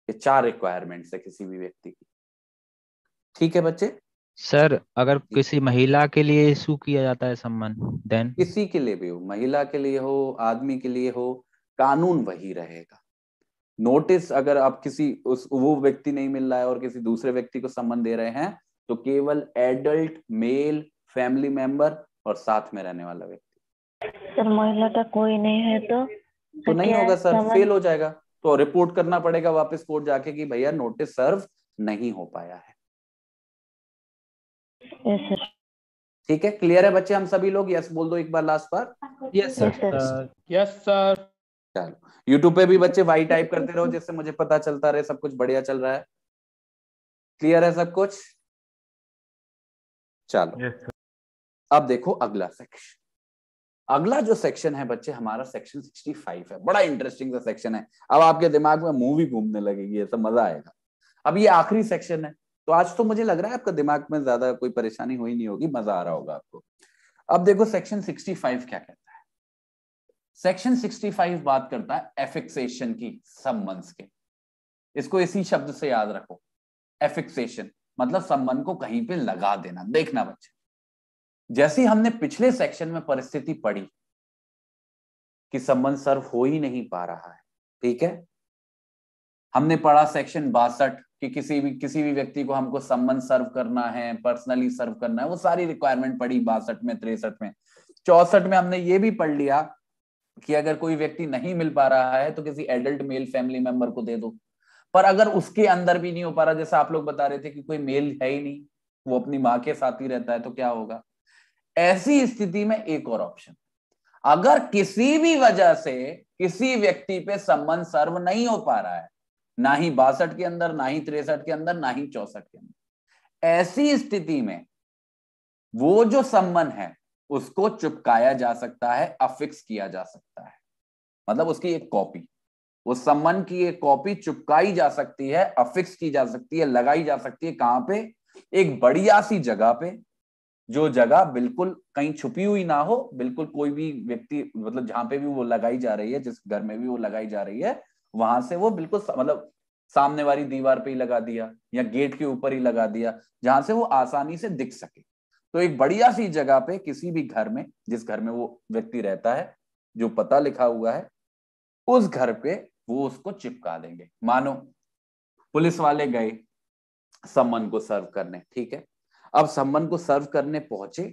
ये 4 रिक्वायरमेंट्स है किसी भी व्यक्ति की। ठीक है बच्चे? सर अगर किसी महिला के लिए इशू किया जाता है सम्मन, देन किसी के लिए भी हो, महिला के लिए हो, आदमी के लिए हो, कानून वही रहेगा। नोटिस अगर आप किसी वो व्यक्ति नहीं मिल रहा है और किसी दूसरे व्यक्ति को सम्मन दे रहे हैं, तो केवल एडल्ट मेल फैमिली मेंबर और साथ में रहने वाला व्यक्ति। सर महिला का कोई नहीं है तो नहीं क्या होगा सर, समझ? फेल हो जाएगा, तो रिपोर्ट करना पड़ेगा वापस कोर्ट जाके कि भैया नोटिस सर्व नहीं हो पाया है। Yes sir. ठीक है, क्लियर है बच्चे? हम सभी लोग यस बोल दो एक बार लास्ट बार। Yes yes sir. Sir. Yes sir. चलो, यूट्यूब पे भी बच्चे वाई टाइप करते रहो, जिससे मुझे पता चलता रहे सब कुछ बढ़िया चल रहा है। क्लियर है सब कुछ? चलो अब देखो अगला सेक्शन। अगला जो सेक्शन है बच्चे हमारा सेक्शन 65 है। बड़ा इंटरेस्टिंग सा सेक्शन है। अब आपके दिमाग में मूवी घूमने लगेगी, ऐसा मजा आएगा। अब ये आखिरी सेक्शन है, तो आज तो मुझे लग रहा है आपका दिमाग में ज्यादा कोई परेशानी हुई नहीं होगी, मजा आ रहा होगा आपको। अब देखो सेक्शन 65 क्या कहता है। सेक्शन 65 बात करता है एफिक्सेशन की, सम्मन्स के। इसको इसी शब्द से याद रखो, एफिक्सेशन मतलब सम्मन को कहीं पे लगा देना। देखना बच्चे, जैसे हमने पिछले सेक्शन में परिस्थिति पढ़ी कि सम्मन सर्व हो ही नहीं पा रहा है, ठीक है, हमने पढ़ा सेक्शन 62 कि किसी भी व्यक्ति को हमको सम्मन सर्व करना है, पर्सनली सर्व करना है, वो सारी रिक्वायरमेंट पढ़ी 62 में, 63 में। 64 में हमने ये भी पढ़ लिया कि अगर कोई व्यक्ति नहीं मिल पा रहा है तो किसी एडल्ट मेल फैमिली मेंबर को दे दो। पर अगर उसके अंदर भी नहीं हो पा रहा, जैसा आप लोग बता रहे थे कि कोई मेल है ही नहीं, वो अपनी माँ के साथ ही रहता है, तो क्या होगा? ऐसी स्थिति में एक और ऑप्शन, अगर किसी भी वजह से किसी व्यक्ति पे सम्मन सर्व नहीं हो पा रहा है, ना ही 62 के अंदर, ना ही 63 के अंदर, ना ही 64 के अंदर, ऐसी स्थिति में वो जो सम्मन है उसको चिपकाया जा सकता है, अफिक्स किया जा सकता है। मतलब उसकी एक कॉपी, उस सम्मन की एक कॉपी चिपकाई जा सकती है, अफिक्स की जा सकती है, लगाई जा सकती है। कहां पे? एक बढ़िया सी जगह पे, जो जगह बिल्कुल कहीं छुपी हुई ना हो, बिल्कुल कोई भी व्यक्ति, मतलब जहां पे भी वो लगाई जा रही है, जिस घर में भी वो लगाई जा रही है, वहां से वो बिल्कुल मतलब सामने वाली दीवार पे ही लगा दिया या गेट के ऊपर ही लगा दिया, जहां से वो आसानी से दिख सके। तो एक बढ़िया सी जगह पे किसी भी घर में, जिस घर में वो व्यक्ति रहता है, जो पता लिखा हुआ है, उस घर पे वो उसको चिपका देंगे। मानो पुलिस वाले गए सम्मन को सर्व करने, ठीक है, अब सम्मन को सर्व करने पहुंचे,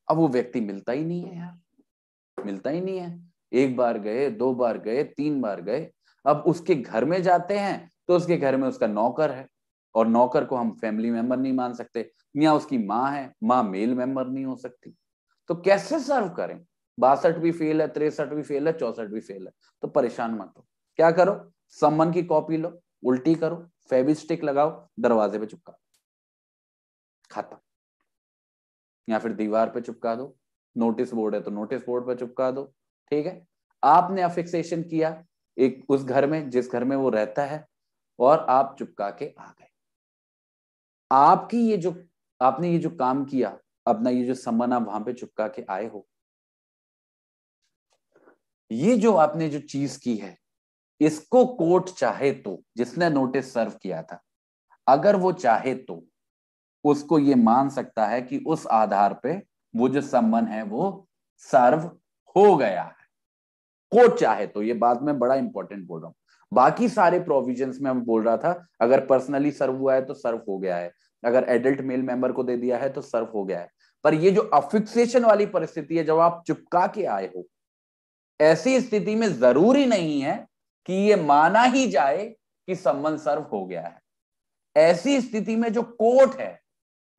अब वो व्यक्ति मिलता ही नहीं है यार, मिलता ही नहीं है। एक बार गए, 2 बार गए, 3 बार गए, अब उसके घर में जाते हैं तो उसके घर में उसका नौकर है, और नौकर को हम फैमिली मेंबर नहीं मान सकते, या उसकी माँ है, माँ मेल मेंबर नहीं हो सकती, तो कैसे सर्व करें? 62 भी फेल है, 63 भी फेल है, 64 भी फेल है। तो परेशान मत हो, क्या करो, सम्मन की कॉपी लो, उल्टी करो, फेविस्टिक लगाओ, दरवाजे पे चिपका, खत्म। या फिर दीवार पे चिपका दो, नोटिस बोर्ड है तो नोटिस बोर्ड पे चिपका दो, ठीक है। आपने अफिक्सेशन किया एक उस घर में जिस घर में वो रहता है, और आप चिपका के आ गए। आपने ये जो काम किया, अपना ये जो सम्मन आप वहां पे चिपका के आए हो, ये जो आपने जो चीज की है, इसको कोर्ट चाहे तो, जिसने नोटिस सर्व किया था, अगर वो चाहे तो उसको ये मान सकता है कि उस आधार पे वो जो सम्मन है वो सर्व हो गया है। कोर्ट चाहे तो, ये बात मैं बड़ा इंपॉर्टेंट बोल रहा हूं। बाकी सारे प्रोविजंस में मैं बोल रहा था, अगर पर्सनली सर्व हुआ है तो सर्व हो गया है, अगर एडल्ट मेल मेंबर को दे दिया है तो सर्व हो गया है। पर ये जो अफिक्सेशन वाली परिस्थिति है, जब आप चिपका के आए हो, ऐसी स्थिति में जरूरी नहीं है कि ये माना ही जाए कि सम्मन सर्व हो गया है। ऐसी स्थिति में जो कोर्ट है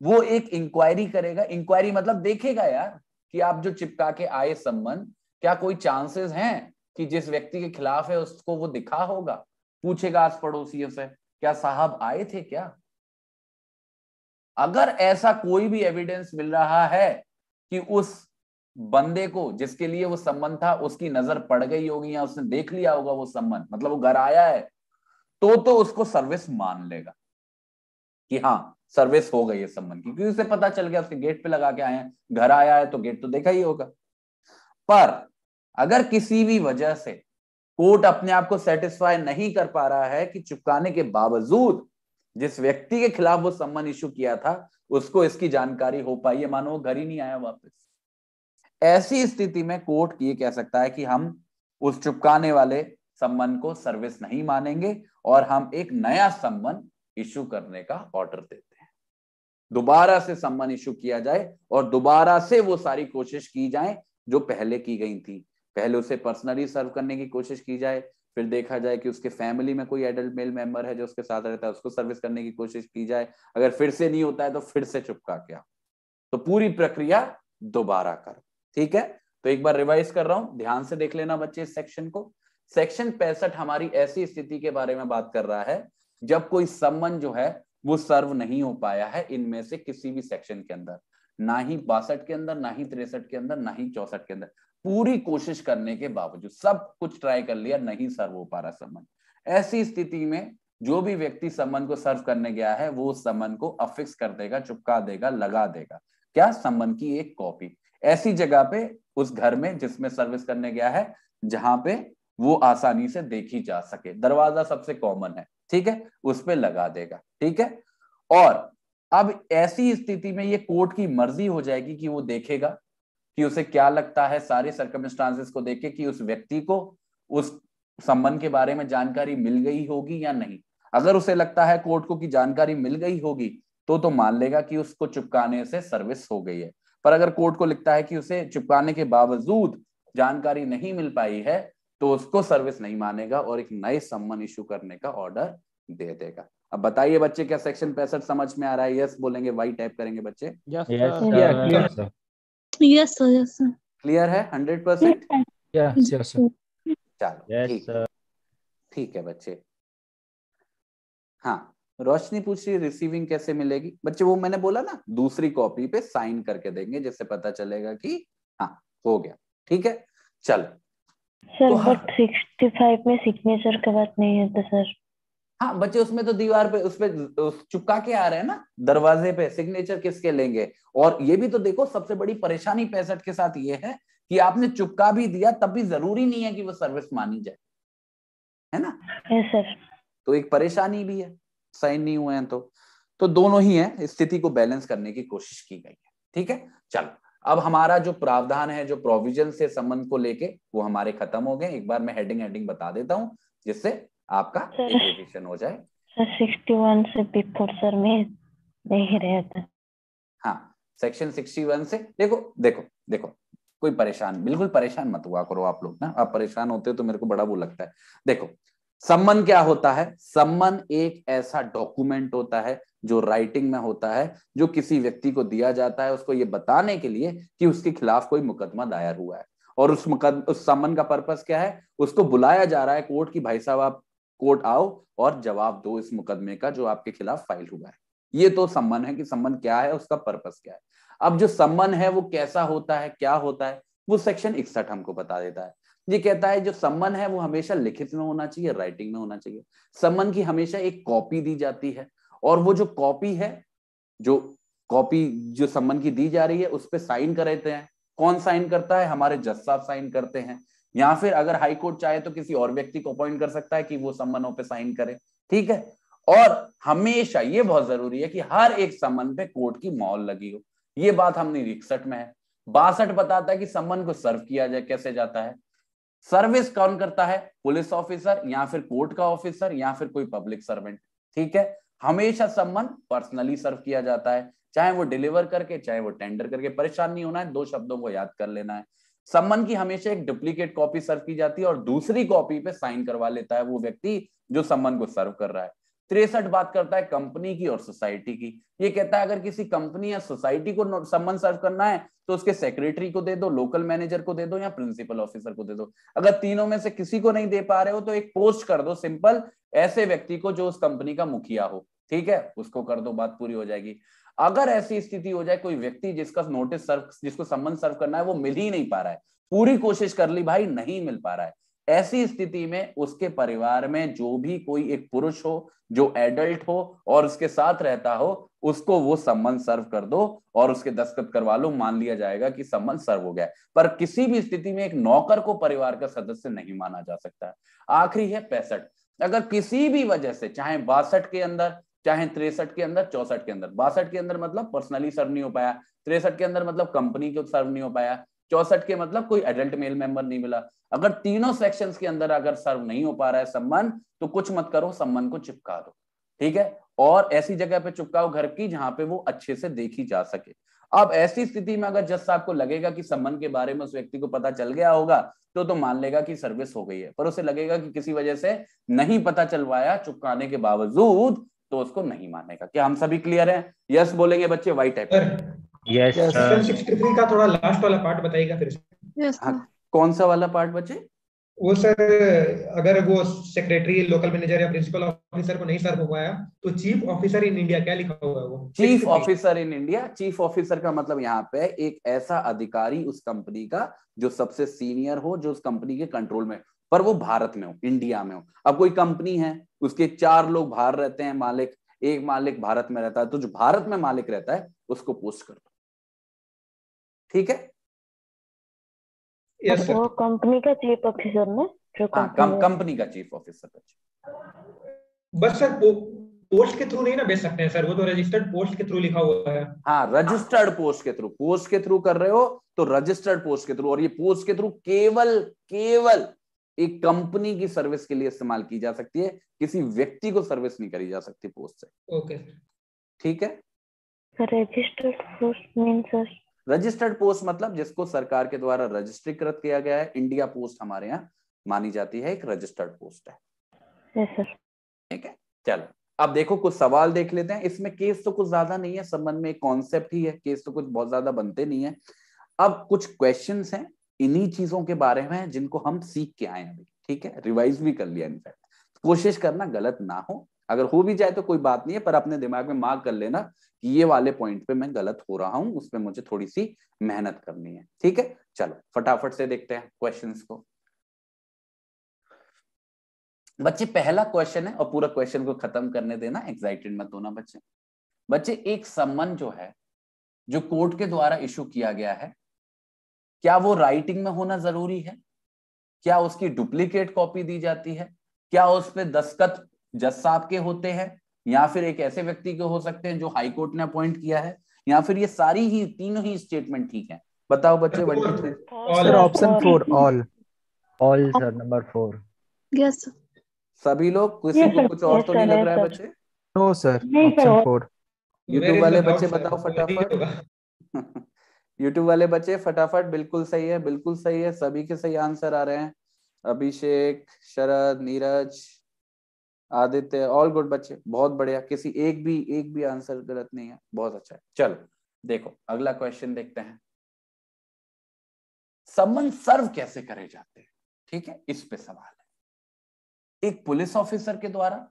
वो एक इंक्वायरी करेगा। इंक्वायरी मतलब देखेगा यार कि आप जो चिपका के आए सम्मन, क्या कोई चांसेस हैं कि जिस व्यक्ति के खिलाफ है उसको वो दिखा होगा? पूछेगा आस पड़ोसियों से, क्या साहब आए थे क्या? अगर ऐसा कोई भी एविडेंस मिल रहा है कि उस बंदे को जिसके लिए वो संबंध था उसकी नजर पड़ गई होगी या उसने देख लिया होगा वो संबंध, मतलब वो घर आया है, तो उसको सर्विस मान लेगा कि हाँ सर्विस हो गई है संबंध की, क्योंकि उसे पता चल गया, उसके गेट पे लगा के आए हैं, घर आया है तो गेट तो देखा ही होगा। पर अगर किसी भी वजह से कोर्ट अपने आप को सेटिस्फाई नहीं कर पा रहा है कि चुपकाने के बावजूद जिस व्यक्ति के खिलाफ वो सम्मन इशू किया था उसको इसकी जानकारी हो पाई है, मानो वो घर ही नहीं आया वापस, ऐसी स्थिति में कोर्ट ये कह सकता है कि हम उस चुपकाने वाले सम्मन को सर्विस नहीं मानेंगे और हम एक नया सम्मन इशू करने का ऑर्डर देते हैं। दोबारा से सम्मन इशू किया जाए और दोबारा से वो सारी कोशिश की जाए जो पहले की गई थी। पहले उसे पर्सनली सर्व करने की कोशिश की जाए, फिर देखा जाए कि उसके फैमिली में कोई एडल्ट मेल मेंबर है जो उसके साथ रहता है, उसको सर्विस करने की कोशिश की जाए। अगर फिर से नहीं होता है तो फिर से चुपका के आओ, तो पूरी प्रक्रिया दोबारा करो। ठीक है, तो एक बार रिवाइज कर रहा हूं, ध्यान से देख लेना बच्चे इस सेक्शन को। सेक्शन 65 हमारी ऐसी स्थिति के बारे में बात कर रहा है जब कोई सम्मन जो है वो सर्व नहीं हो पाया है इनमें से किसी भी सेक्शन के अंदर, ना ही 62 के अंदर, ना ही 63 के अंदर, ना ही 64 के अंदर। पूरी कोशिश करने के बावजूद सब कुछ ट्राई कर लिया, नहीं सर्व हो पा रहा सम्मन। ऐसी स्थिति में जो भी व्यक्ति सम्मन को सर्व करने गया है वो सम्मन को अफिक्स कर देगा, चिपका देगा, लगा देगा। क्या? सम्मन की एक कॉपी ऐसी जगह पे उस घर में जिसमें सर्विस करने गया है जहां पे वो आसानी से देखी जा सके। दरवाजा सबसे कॉमन है, ठीक है, उस पे लगा देगा। ठीक है, और अब ऐसी स्थिति में ये कोर्ट की मर्जी हो जाएगी कि वो देखेगा कि उसे क्या लगता है सारे सर्कमस्टांसेस को देख के कि उस व्यक्ति को उस सम्मन के बारे में जानकारी मिल गई होगी या नहीं। अगर उसे लगता है कोर्ट को कि जानकारी मिल गई होगी तो मान लेगा कि उसको चिपकाने से सर्विस हो गई है। पर अगर कोर्ट को लगता है कि उसे चिपकाने के बावजूद जानकारी नहीं मिल पाई है तो उसको सर्विस नहीं मानेगा और एक नए सम्मन इशू करने का ऑर्डर दे देगा। अब बताइए बच्चे, क्या सेक्शन 65 समझ में आ रहा है? यस बोलेंगे, वाई टाइप करेंगे बच्चे। Yes clear sir. Yes sir, yes sir. Clear है 100%? Yes yes sir. चलो यस ठीक सर। ठीक है बच्चे। हाँ, रोशनी पूछ रही है रिसीविंग कैसे मिलेगी? बच्चे वो मैंने बोला ना, दूसरी कॉपी पे साइन करके देंगे जिससे पता चलेगा कि हाँ हो गया। ठीक है, चलो। सर तो बट 65 में सिग्नेचर का बात नहीं है तो सर। हाँ बच्चे, उसमें तो दीवार पे उस पे चिपका के आ रहे हैं ना, दरवाजे पे सिग्नेचर किसके लेंगे? और ये भी तो देखो, सबसे बड़ी परेशानी 65 के साथ ये है कि आपने चिपका भी दिया तब भी जरूरी नहीं है कि वो सर्विस मानी जाए, है ना? Yes sir. तो एक परेशानी भी है, साइन नहीं हुए हैं तो दोनों ही है, स्थिति को बैलेंस करने की कोशिश की गई है। ठीक है, चलो अब हमारा जो प्रावधान है, जो प्रोविजन से संबंध को लेके, वो हमारे खत्म हो गए। एक बार मैं हेडिंग बता देता हूँ जिससे आपका एक रिवीजन हो जाए। सर 61 से बिफोर सर मैं नहीं रहता। हाँ, सेक्शन 61 से देखो देखो देखो, कोई परेशान, बिल्कुल परेशान मत हुआ करो आप लोग ना। आप परेशान होते हो तो मेरे को बड़ा वो लगता है। देखो, सम्मन क्या होता है? सम्मन एक ऐसा डॉक्यूमेंट होता है जो राइटिंग में होता है, जो किसी व्यक्ति को दिया जाता है उसको ये बताने के लिए कि उसके खिलाफ कोई मुकदमा दायर हुआ है। और उस सम्मन का पर्पस क्या है? उसको बुलाया जा रहा है कोर्ट की, भाई साहब आप कोर्ट आओ और जवाब दो इस मुकदमे का जो आपके खिलाफ फाइल हुआ है। ये तो सम्मन है कि सम्मन क्या है, उसका पर्पस क्या है। अब जो सम्मन है वो कैसा होता है, क्या होता है, वो सेक्शन 61 हमको बता देता है। ये कहता है जो सम्मन है वो हमेशा लिखित में होना चाहिए, राइटिंग में होना चाहिए। सम्मन की हमेशा एक कॉपी दी जाती है और वो जो कॉपी है, जो सम्मन की दी जा रही है उस पर साइन कराते हैं। कौन साइन करता है? हमारे जज साहब साइन करते हैं, या फिर अगर हाई कोर्ट चाहे तो किसी और व्यक्ति को अपॉइंट कर सकता है कि वो सम्मनों पे साइन करे। ठीक है, और हमेशा ये बहुत जरूरी है कि हर एक सम्मन पे कोर्ट की मोहर लगी हो। ये बात हमने 61 में है। 62 बताता है कि सम्मन को सर्व किया जाए, कैसे जाता है। सर्विस कौन करता है? पुलिस ऑफिसर या फिर कोर्ट का ऑफिसर या फिर कोई पब्लिक सर्वेंट। ठीक है, हमेशा सम्मन पर्सनली सर्व किया जाता है, चाहे वो डिलीवर करके चाहे वो टेंडर करके। परेशान नहीं होना है, 2 शब्दों को याद कर लेना है। सम्मन की हमेशा एक डुप्लीकेट कॉपी सर्व की जाती है और दूसरी कॉपी पे साइन करवा लेता है वो व्यक्ति जो सम्मन को सर्व कर रहा है। 63 बात करता है कंपनी की और सोसाइटी की। ये कहता है अगर किसी कंपनी या सोसाइटी को सम्मन सर्व करना है तो उसके सेक्रेटरी को दे दो, लोकल मैनेजर को दे दो या प्रिंसिपल ऑफिसर को दे दो। अगर तीनों में से किसी को नहीं दे पा रहे हो तो एक पोस्ट कर दो सिंपल, ऐसे व्यक्ति को जो उस कंपनी का मुखिया हो, ठीक है, उसको कर दो, बात पूरी हो जाएगी। अगर ऐसी स्थिति हो जाए कोई व्यक्ति जिसका नोटिस सर्व, जिसको सम्मन सर्व करना है वो मिल ही नहीं पा रहा है, पूरी कोशिश कर ली भाई नहीं मिल पा रहा है, ऐसी स्थिति में उसके परिवार में जो भी कोई एक पुरुष हो जो एडल्ट हो और उसके साथ रहता हो, उसको वो सम्मन सर्व कर दो और उसके दस्तखत करवा लो, मान लिया जाएगा कि सम्मन सर्व हो गया। पर किसी भी स्थिति में एक नौकर को परिवार का सदस्य नहीं माना जा सकता है। आखिरी है 65। अगर किसी भी वजह से, चाहे 62 के अंदर, चाहे 63 के अंदर, 64 के अंदर, 62 के अंदर मतलब पर्सनली सर्व नहीं हो पाया, 63 के अंदर मतलब कंपनी को सर्व नहीं हो पाया, 64 के मतलब कोई एडल्ट मेल मेंबर नहीं मिला, अगर तीनों सेक्शंस के अंदर अगर सर्व नहीं हो पा रहा है सम्मन, तो कुछ मत करो, सम्मन को चिपका दो, ठीक है, और ऐसी जगह पे चिपकाओ घर की जहां पे वो अच्छे से देखी जा सके। अब ऐसी स्थिति में अगर जज साहब को लगेगा कि सम्मन के बारे में उस व्यक्ति को पता चल गया होगा तो मान लेगा कि सर्विस हो गई है, पर उसे लगेगा कि किसी वजह से नहीं पता चल पाया चिपकाने के बावजूद, तो उसको नहीं मानेगा। क्या हम सभी क्लियर हैं? यस बोलेंगे बच्चे, वाई टाइप। यस सेक्शन 63 का थोड़ा लास्ट वाला पार्ट बताइएगा फिर से। Yes sir. कौन सा वाला पार्ट बच्चे? वो सर, अगर वो सेक्रेटरी, लोकल मैनेजर या प्रिंसिपल ऑफिसर को नहीं सर्व हो पाया तो चीफ ऑफिसर इन इंडिया, क्या लिखा हुआ है वो? Chief officer in India. Chief officer का मतलब यहाँ पे एक ऐसा अधिकारी उस कंपनी का जो सबसे सीनियर हो, जो उस कंपनी के कंट्रोल में, पर वो भारत में हो, इंडिया में हो। अब कोई कंपनी है, उसके 4 लोग बाहर रहते हैं, मालिक, एक मालिक भारत में रहता है, तो जो भारत में मालिक रहता है उसको पोस्ट कर दो, ठीक है। Yes sir. वो कंपनी का चीफ ऑफिसर ना, जो हाँ, कंपनी का चीफ ऑफिसर। बस सर पोस्ट के थ्रू नहीं ना भेज सकते हैं सर, वो तो रजिस्टर्ड पोस्ट के थ्रू लिखा हुआ है। हाँ, रजिस्टर्ड पोस्ट के थ्रू, पोस्ट के थ्रू कर रहे हो तो रजिस्टर्ड पोस्ट के थ्रू, और ये पोस्ट के थ्रू केवल एक कंपनी की सर्विस के लिए इस्तेमाल की जा सकती है, किसी व्यक्ति को सर्विस नहीं करी जा सकती पोस्ट से। ओके, ठीक है। Registered post mean sir? Registered post मतलब जिसको सरकार के द्वारा रजिस्ट्रीकृत किया गया है। इंडिया पोस्ट हमारे यहाँ मानी जाती है एक रजिस्टर्ड पोस्ट है। Yes sir. ठीक है, चलो अब देखो कुछ सवाल देख लेते हैं। इसमें केस तो कुछ ज्यादा नहीं है, संबंध में एक कॉन्सेप्ट ही है, केस तो कुछ बहुत ज्यादा बनते नहीं है। अब कुछ क्वेश्चंस हैं इन्हीं चीजों के बारे में जिनको हम सीख के आए अभी, ठीक है, रिवाइज भी कर लिया इनफैक्ट। कोशिश करना गलत ना हो, अगर हो भी जाए तो कोई बात नहीं है, पर अपने दिमाग में मार्क कर लेना कि ये वाले पॉइंट पे मैं गलत हो रहा हूं, उसमें मुझे थोड़ी सी मेहनत करनी है, ठीक है। चलो फटाफट से देखते हैं क्वेश्चंस को। बच्चे पहला क्वेश्चन है और पूरा क्वेश्चन को खत्म करने देना, एक्साइटेड मत होना बच्चे। बच्चे एक सम्मन जो है, जो कोर्ट के द्वारा इशू किया गया है, क्या वो राइटिंग में होना जरूरी है? क्या उसकी डुप्लीकेट कॉपी दी जाती है? क्या उस पे दस्तखत जज साहब के होते हैं, या फिर एक ऐसे व्यक्ति के हो सकते हैं जो हाई कोर्ट ने अपॉइंट किया है, या फिर ये सारी ही तीनों ही स्टेटमेंट ठीक है? बताओ बच्चे। 1 2 3। Sir option 4 all sir number 4। Yes sir. सभी लोग, किसी को कुछ और तो नहीं लग रहा है बच्चे? No sir, option 4। यूट्यूब वाले बच्चे बताओ फटाफट। यूट्यूब वाले बच्चे फटाफट। बिल्कुल सही है, बिल्कुल सही है, सभी के सही आंसर आ रहे हैं। अभिषेक, शरद, नीरज, आदित्य, ऑल गुड बच्चे, बहुत बढ़िया। किसी एक भी आंसर गलत नहीं है, बहुत अच्छा है। चलो देखो अगला क्वेश्चन देखते हैं। सम्मन सर्व कैसे करे जाते हैं, ठीक है, इस पे सवाल है। एक पुलिस ऑफिसर के द्वारा,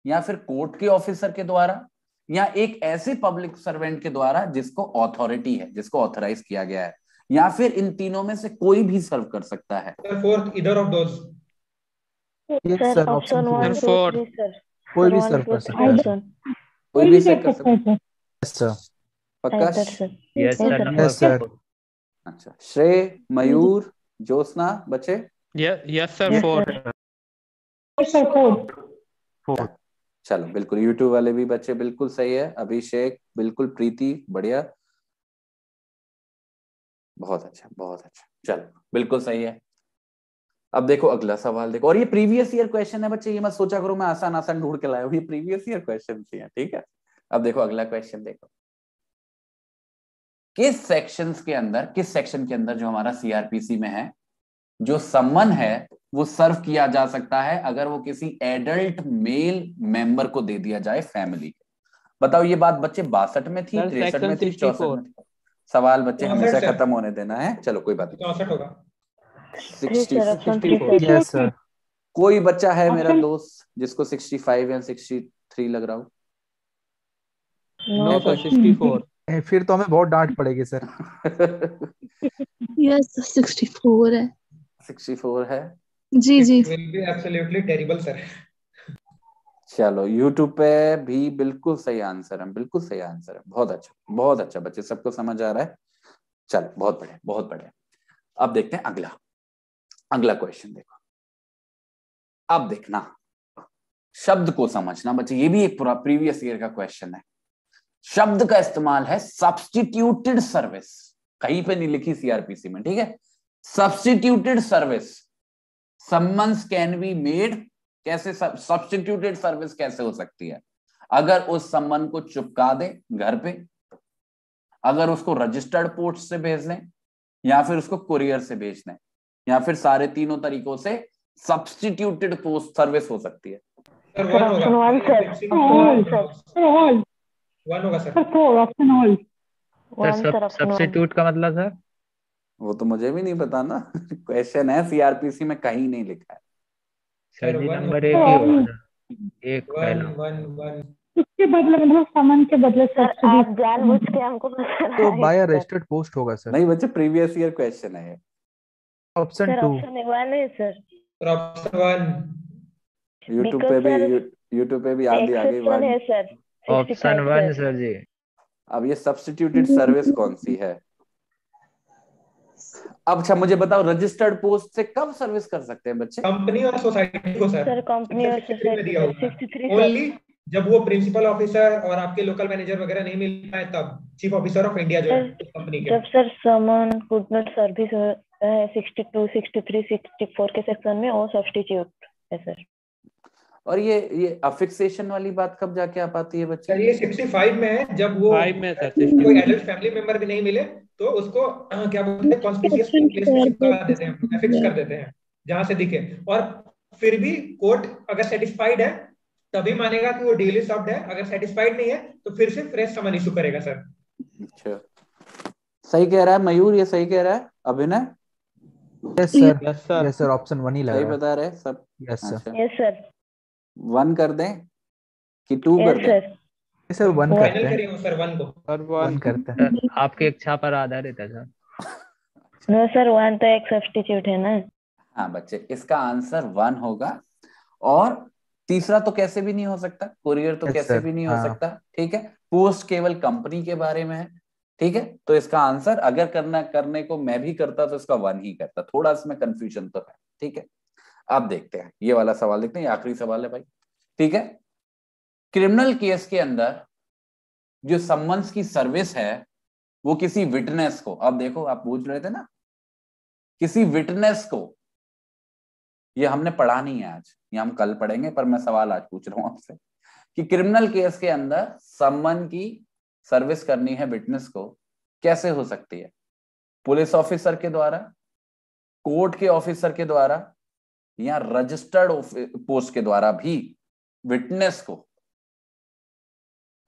या फिर कोर्ट के ऑफिसर के द्वारा, या एक ऐसे पब्लिक सर्वेंट के द्वारा जिसको अथॉरिटी है, जिसको ऑथराइज किया गया है, या फिर इन तीनों में से कोई भी सर्व कर सकता है? Fourth, either of those. Yes sir, option 4। कोई भी सर्व कर सकता है। कोई भी सर्व कर सकता है। Yes sir. पक्का? Yes sir, number yes sir. 4। अच्छा, श्रेय, मयूर, ज्योत्सना बच्चे? Yes sir 4। चलो बिल्कुल, यूट्यूब वाले भी बच्चे बिल्कुल सही है। अभिषेक बिल्कुल, प्रीति बढ़िया, बहुत अच्छा बहुत अच्छा, चलो बिल्कुल सही है। अब देखो अगला सवाल देखो, और ये प्रीवियस ईयर क्वेश्चन है बच्चे, ये मत सोचा करो मैं आसान आसान ढूंढ के लाया हूं, ये प्रीवियस ईयर क्वेश्चन ही है, ठीक है। अब देखो अगला क्वेश्चन देखो, किस सेक्शन के अंदर जो हमारा सीआरपीसी में है जो सम्मन है वो सर्व किया जा सकता है अगर वो किसी एडल्ट मेल मेंबर को दे दिया जाए फैमिली के। बताओ ये बात बच्चे 62 में थी, 63 में थी, 64 में थी? सवाल बच्चे हमेशा खत्म होने देना है। चलो कोई बात नहीं, 64 होगा। 64। Yes sir. कोई बच्चा है मेरा दोस्त जिसको 65 या 63 लग रहा हो? No sir 64। फिर तो हमें बहुत डांट पड़ेगी सर। यस 64 है 64 है? जी जी। It will be absolutely terrible sir। चलो यूट्यूब पे भी बिल्कुल सही आंसर है, बिल्कुल सही आंसर है। बहुत अच्छा, बहुत अच्छा बच्चे, सबको समझ आ रहा है। चलो बहुत बढ़िया, बहुत बढ़िया। अब देखते हैं अगला, अगला क्वेश्चन देखो। अब देखना, शब्द को समझना बच्चे, ये भी एक पूरा प्रीवियस ईयर का क्वेश्चन है। शब्द का इस्तेमाल है सब्स्टिट्यूटेड सर्विस, कहीं पे नहीं लिखी सीआरपीसी में, ठीक है? Substituted service, summons can be made. कैसे सब्स्टिट्यूटेड सर्विस कैसे हो सकती है? अगर उस सम्मन को चिपका दें घर पे, अगर उसको रजिस्टर्ड पोस्ट से भेज दें, या फिर उसको कुरियर से भेज दें, या फिर सारे तीनों तरीकों से सब्स्टिट्यूटेड पोस्ट सर्विस हो सकती है। सर ऑप्शन 1 सर, वन होगा सर। ऑप्शन 1 सर सब्स्टिट्यूट का मतलब सर? वो तो मुझे भी नहीं पता ना। क्वेश्चन है सीआरपीसी में कहीं नहीं लिखा है। सर जी नंबर 1 ही होगा, एक पहला। इसके बदले मतलब सामान के बदले सर आप जानबूझ के हमको बता रहे तो हैं। बाय रजिस्टर्ड पोस्ट होगा सर। नहीं बच्चे, प्रीवियस ईयर क्वेश्चन है ये। ऑप्शन 2। ऑप्शन 1 है सर। ऑप्शन 1 यूट्यूब पे भी, यूट्यूब पे भी आधी आ गई एक्सेप्शन है सर। ऑप्शन 1 सर जी। अब ये सब्स्टिट्यूटेड सर्विस कौन सी है? अब अच्छा मुझे बताओ, रजिस्टर्ड पोस्ट से कब सर्विस कर सकते हैं बच्चे? कंपनी और सोसाइटी को सर। सर कंपनी और सोसाइटी 63 ओनली जब वो प्रिंसिपल ऑफिसर और आपके लोकल मैनेजर वगैरह नहीं मिल पाए तब चीफ ऑफिसर ऑफ इंडिया जो है कंपनी के। जब सर सामान कुड नॉट सर्विस है 62, 63, 64 के सेक्शन में वो सब्स्टिट्यूट है सर। और ये अफिक्सेशन वाली बात कब जाके आ पाती है बच्चे? सर ये 65 में है, जब वो 5 में सर कोई एडल्ट फैमिली मेंबर भी नहीं मिले तो उसको क्या बोलते हैं, कॉन्स्पिशियस प्लेस में चिपका देते हैं, हम लोग फिक्स कर देते हैं जहां से दिखे। और फिर भी कोर्ट अगर सेटिस्फाइड है तभी मानेगा कि वो डीली सर्व्ड है, अगर सेटिस्फाइड नहीं है तो फिर से फ्रेश समन इशू करेगा सर। अच्छा, सही कह रहा है मयूर, ये सही कह रहा है अभिनय? Yes sir, yes sir, option 1 ही लग सही रहा है। बता रहे सब? Yes sir. Yes sir. 1 कर दें कि 2 कर दें? सर 1 करते हैं। करिए सर 1 को। सर 1 करते हैं। आपके इच्छा पर आधारित है सर। नो सर 1 तो एक सब्स्टिट्यूट है ना। हाँ बच्चे, इसका आंसर 1 होगा। और तीसरा तो कैसे भी नहीं हो सकता, कुरियर तो कैसे भी नहीं हो सकता, ठीक है? पोस्ट केवल कंपनी के बारे में है, ठीक है? तो इसका आंसर अगर करने को मैं भी करता तो इसका 1 ही करता। थोड़ा इसमें कंफ्यूजन तो है, ठीक है? अब देखते हैं ये वाला सवाल, देखते हैं, ये आखिरी सवाल है भाई, ठीक है? क्रिमिनल केस के अंदर जो सम्मन्स की सर्विस है वो किसी विटनेस को, अब देखो आप पूछ रहे थे ना, किसी विटनेस को, ये हमने पढ़ा नहीं है आज, ये हम कल पढ़ेंगे, पर मैं सवाल आज पूछ रहा हूं आपसे कि क्रिमिनल केस के अंदर सम्मन की सर्विस करनी है विटनेस को, कैसे हो सकती है? पुलिस ऑफिसर के द्वारा, कोर्ट के ऑफिसर के द्वारा, या रजिस्टर्ड पोस्ट के द्वारा भी विटनेस को,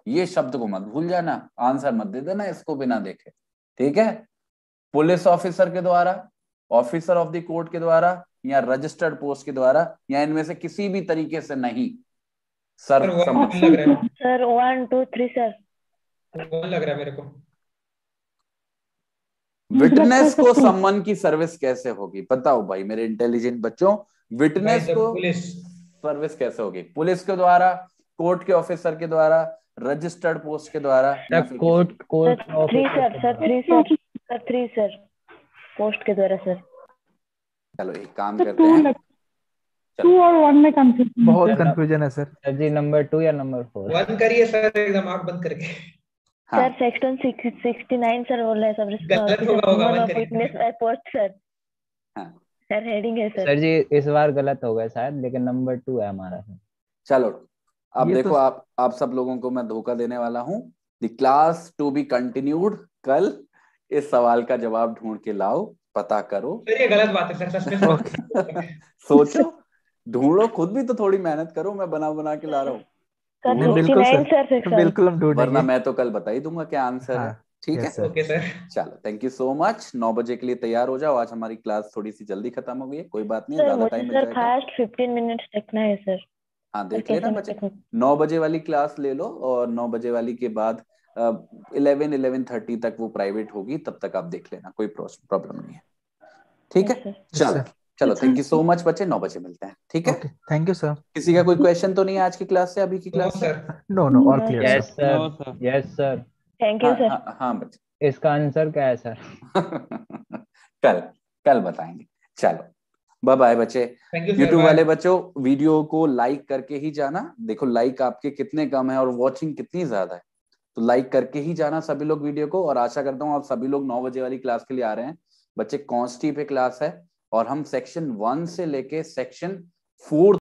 ये शब्द को मत भूल जाना, आंसर मत दे देना इसको बिना देखे, ठीक है? पुलिस ऑफिसर के द्वारा, ऑफिसर ऑफ द कोर्ट के द्वारा, या रजिस्टर्ड पोस्ट के द्वारा, या इनमें से किसी भी तरीके से नहीं। सर लग रहा है सर 1, 2, 3 सर 1 लग रहा है मेरे को। विटनेस को सम्मन की सर्विस कैसे होगी? बताओ भाई मेरे इंटेलिजेंट बच्चों, विटनेस को सर्विस कैसे होगी? पुलिस के द्वारा, कोर्ट के ऑफिसर के द्वारा, रजिस्टर्ड पोस्ट के द्वारा, या फिर कोर्ट 3 सर पोस्ट के द्वारा सर। चलो एक काम करते हैं, 2 और 1 में कंफ्यूजन, बहुत कंफ्यूजन है सर। सर जी नंबर 2 या नंबर 4? 1 करिए सर, एकदम आंख बंद करके। सर सेक्शन 69 सर बोल रहे हैं सब गलत होगा विटनेस बाय पोस्ट सर। हाँ सर हेडिंग है सर। सर जी इस बार गलत हो गया शायद, लेकिन नंबर 2 है हमारा सर। चलो अब ये देखो तो... आप सब लोगों को मैं धोखा देने वाला हूं। The class to be continued. कल इस सवाल का जवाब ढूंढ के लाओ, पता करो। सर ये गलत बात है सर, सस्पेंस सोचो, ढूंढो, खुद भी तो थोड़ी मेहनत करो, मैं बना बना के ला रहा हूँ। सर ढूंढो, बिल्कुल 69 सर सर, सेक्शन। बिल्कुल हम वरना ढूंढेंगे। मैं तो कल बता ही दूंगा क्या आंसर है। हाँ, ठीक है, यस सर। Okay sir. चलो थैंक यू सो मच। 9 बजे के लिए तैयार हो जाओ। आज हमारी क्लास थोड़ी सी जल्दी खत्म हो गई है, कोई बात नहीं, सर ज्यादा मुझे टाइम मिल सर जाएगा। फास्ट 15 मिनट्स देखना है सर। हाँ देख कैसे लेना मैं बच्चे, देखूं? 9 बजे वाली क्लास ले लो, और 9 बजे वाली के बाद 11-11:30 तक वो प्राइवेट होगी, तब तक आप देख लेना, कोई प्रॉब्लम नहीं है। ठीक है, यस सर। यस चलो सर। चलो, थैंक यू सो मच बच्चे, 9 बजे मिलते हैं। ठीक है, ओके, थैंक यू सर। किसी का कोई क्वेश्चन तो नहीं है आज की क्लास से, अभी की नो क्लास से? Sir. No no, all no clear yes sir. Sir, yes sir. Thank you हाँ सर। हाँ हाँ बच्चे। इसका आंसर क्या है सर? कल कल बताएंगे। चलो बाय बाय बच्चे। थैंक यू सर, यूट्यूब वाले बाय। बच्चों, वीडियो को लाइक करके ही जाना। देखो लाइक आपके कितने कम है और वॉचिंग कितनी ज्यादा है, तो लाइक करके ही जाना सभी लोग वीडियो को। और आशा करता हूँ आप सभी लोग 9 बजे वाली क्लास के लिए आ रहे हैं। बच्चे कॉन्स्टी पे क्लास है, और हम सेक्शन 1 से लेके सेक्शन 4